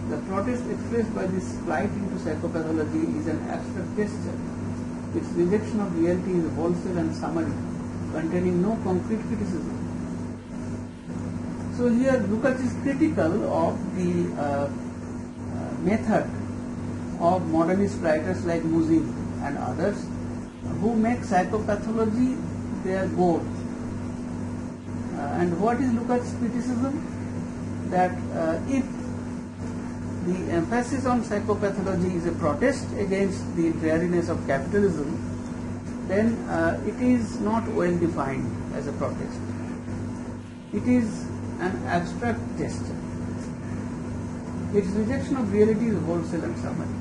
The protest expressed by this flight into psychopathology is an abstract gesture. Its rejection of reality is wholesale and summary, containing no concrete criticism. So here Lukács is critical of the method of modernist writers like Musil and others who make psychopathology their goal. And what is Lukács' criticism? That if the emphasis on psychopathology is a protest against the dreariness of capitalism, then it is not well defined as a protest. It is an abstract gesture. Its rejection of reality is wholesale and summary.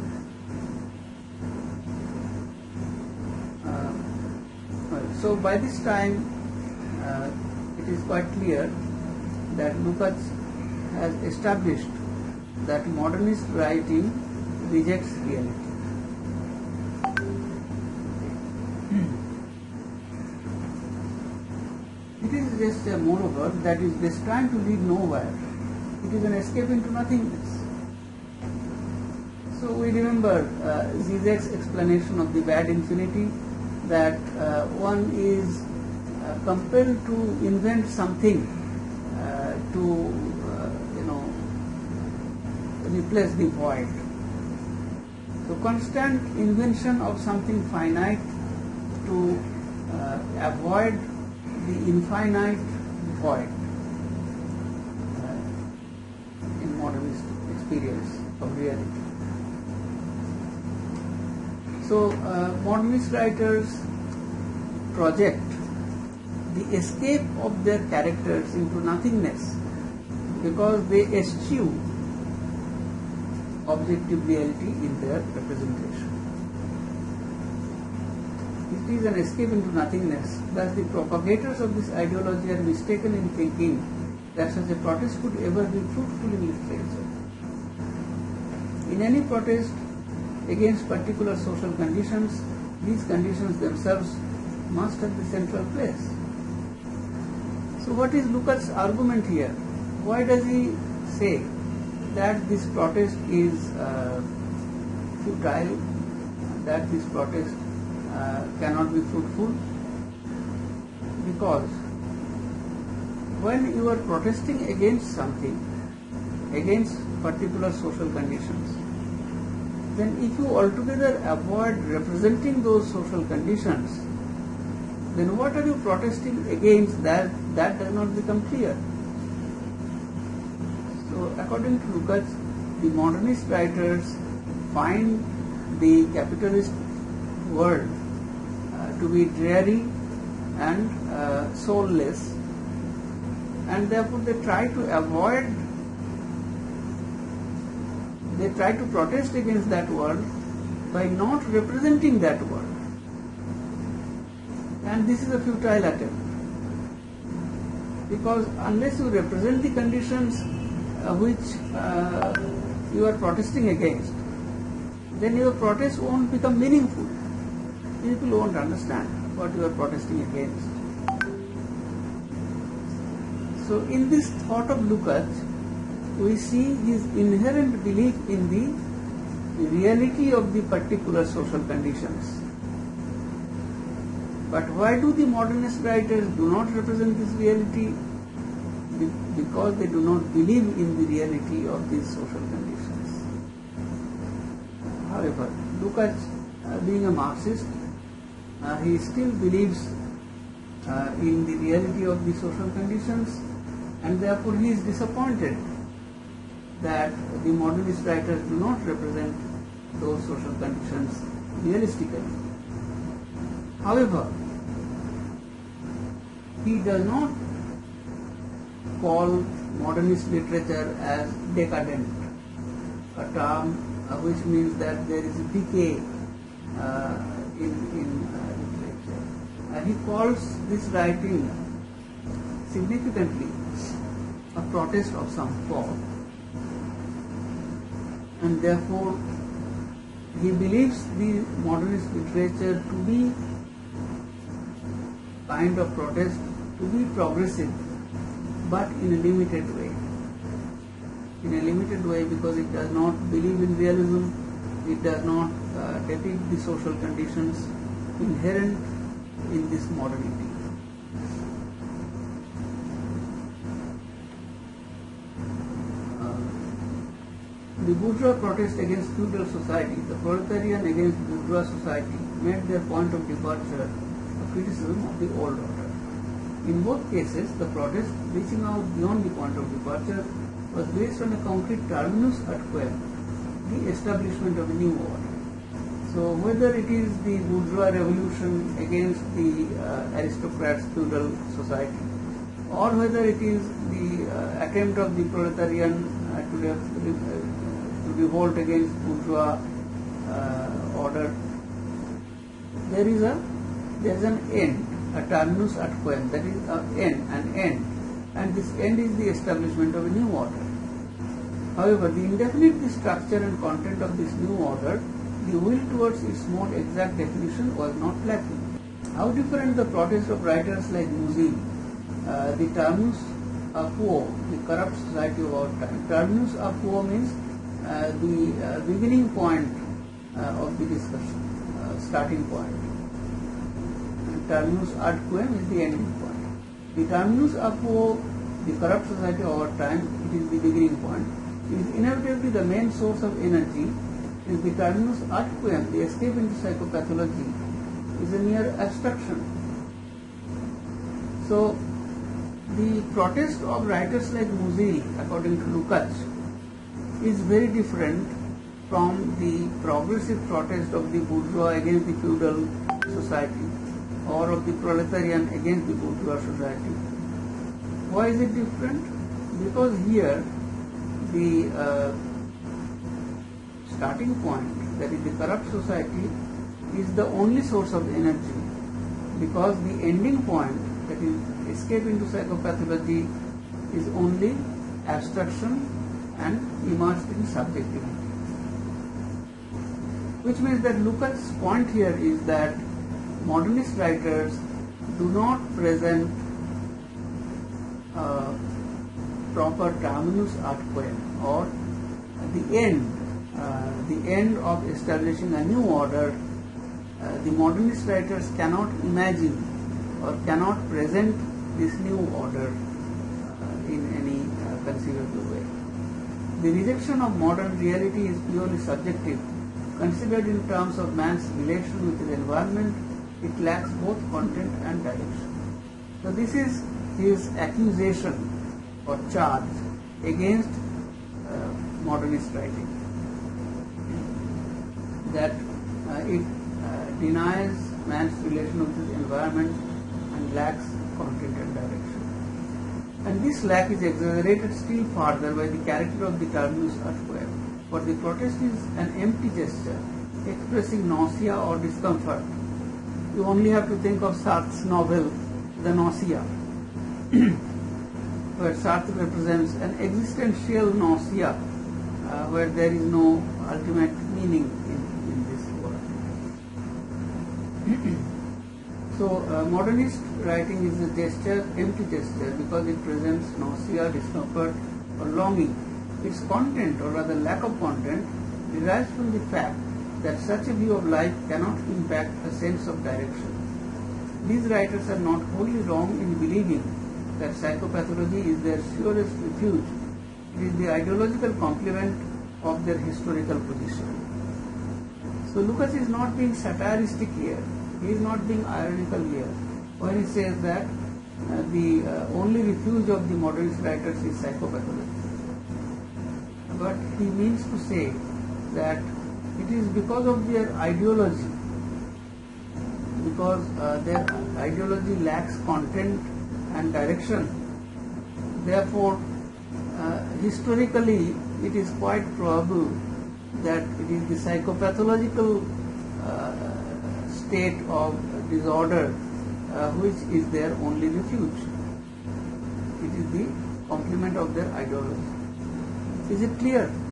So by this time, it is quite clear that Lukács has established that modernist writing rejects reality. It is just a moreover that is destined to lead nowhere. It is an escape into nothingness. So we remember Zizek's explanation of the bad infinity, that one is compelled to invent something to replace the void. So constant invention of something finite to avoid the infinite void in modernist experience of reality. So modernist writers project the escape of their characters into nothingness because they eschew objective reality in their representation. It is an escape into nothingness. Thus the propagators of this ideology are mistaken in thinking that such a protest could ever be fruitful in literature. In any protest against particular social conditions, these conditions themselves must have the central place. So what is Lukács' argument here? Why does he say that this protest is futile, that this protest cannot be fruitful? Because when you are protesting against something, against particular social conditions, then if you altogether avoid representing those social conditions, then what are you protesting against? That does not become clear. So according to Lukács, the modernist writers find the capitalist world to be dreary and soulless, and therefore they try to protest against that world by not representing that world. And this is a futile attempt, because unless you represent the conditions which you are protesting against, then your protest won't become meaningful. People won't understand what you are protesting against. So in this thought of Lukács, we see his inherent belief in the reality of the particular social conditions. But why do the modernist writers do not represent this reality? Because they do not believe in the reality of these social conditions. However, Lukács, being a Marxist, he still believes in the reality of the social conditions, and therefore he is disappointed that the modernist writers do not represent those social conditions realistically. However, he does not call modernist literature as decadent, a term which means that there is a decay in literature. He calls this writing significantly a protest of some form, and therefore he believes the modernist literature to be kind of protest, to be progressive, but in a limited way. In a limited way because it does not believe in realism, it does not depict the social conditions inherent in this modernity. The bourgeois protest against feudal society, the proletarian against bourgeois society, made their point of departure a criticism of the old order. In both cases, the protest, reaching out beyond the point of departure, was based on a concrete terminus ad quem, the establishment of a new order. So whether it is the bourgeois revolution against the aristocrats' feudal society, or whether it is the attempt of the proletarian to revolt against bourgeois order, there is an end, a terminus ad quem, that is an end, and this end is the establishment of a new order. However, the indefinite structure and content of this new order, the will towards its more exact definition was not lacking. How different the protest of writers like Musil, the terminus quo, the corrupt society of our time. Terminus quo means the beginning point of the discussion, starting point. And terminus ad quem is the ending point. The terminus quo, the corrupt society of our time, it is the beginning point. It is inevitably the main source of energy. Is the terminus ad quem, the escape into psychopathology, is a mere abstraction. So, the protest of writers like Musil, according to Lukács, is very different from the progressive protest of the bourgeois against the feudal society, or of the proletarian against the bourgeois society. Why is it different? Because here, the starting point, that is the corrupt society, is the only source of energy, because the ending point, that is escape into psychopathology, is only abstraction and immersed in subjectivity. Which means that Lukács' point here is that modernist writers do not present a proper terminus ad quem, or the end of establishing a new order. The modernist writers cannot imagine or cannot present this new order in any conceivable way. The rejection of modern reality is purely subjective. Considered in terms of man's relation with his environment, it lacks both content and direction. So this is his accusation or charge against modernist writing, that it denies man's relation with his environment and lacks content and direction. And this lack is exaggerated still further by the character of the terminus ad quem, for the protest is an empty gesture expressing nausea or discomfort. You only have to think of Sartre's novel, The Nausea, where Sartre represents an existential nausea where there is no ultimate meaning in this world. So modernist writing is a gesture, empty gesture, because it presents nausea, discomfort or longing. Its content, or rather lack of content, derives from the fact that such a view of life cannot impact a sense of direction. These writers are not wholly wrong in believing that psychopathology is their surest refuge. It is the ideological complement of their historical position. So Lukács is not being satiristic here. He is not being ironical here when he says that the only refuge of the modernist writers is psychopathology. But he means to say that it is because of their ideology, because their ideology lacks content and direction. Therefore, historically, it is quite probable that it is the psychopathological state of disorder which is their only refuge. It is the complement of their ideology. Is it clear?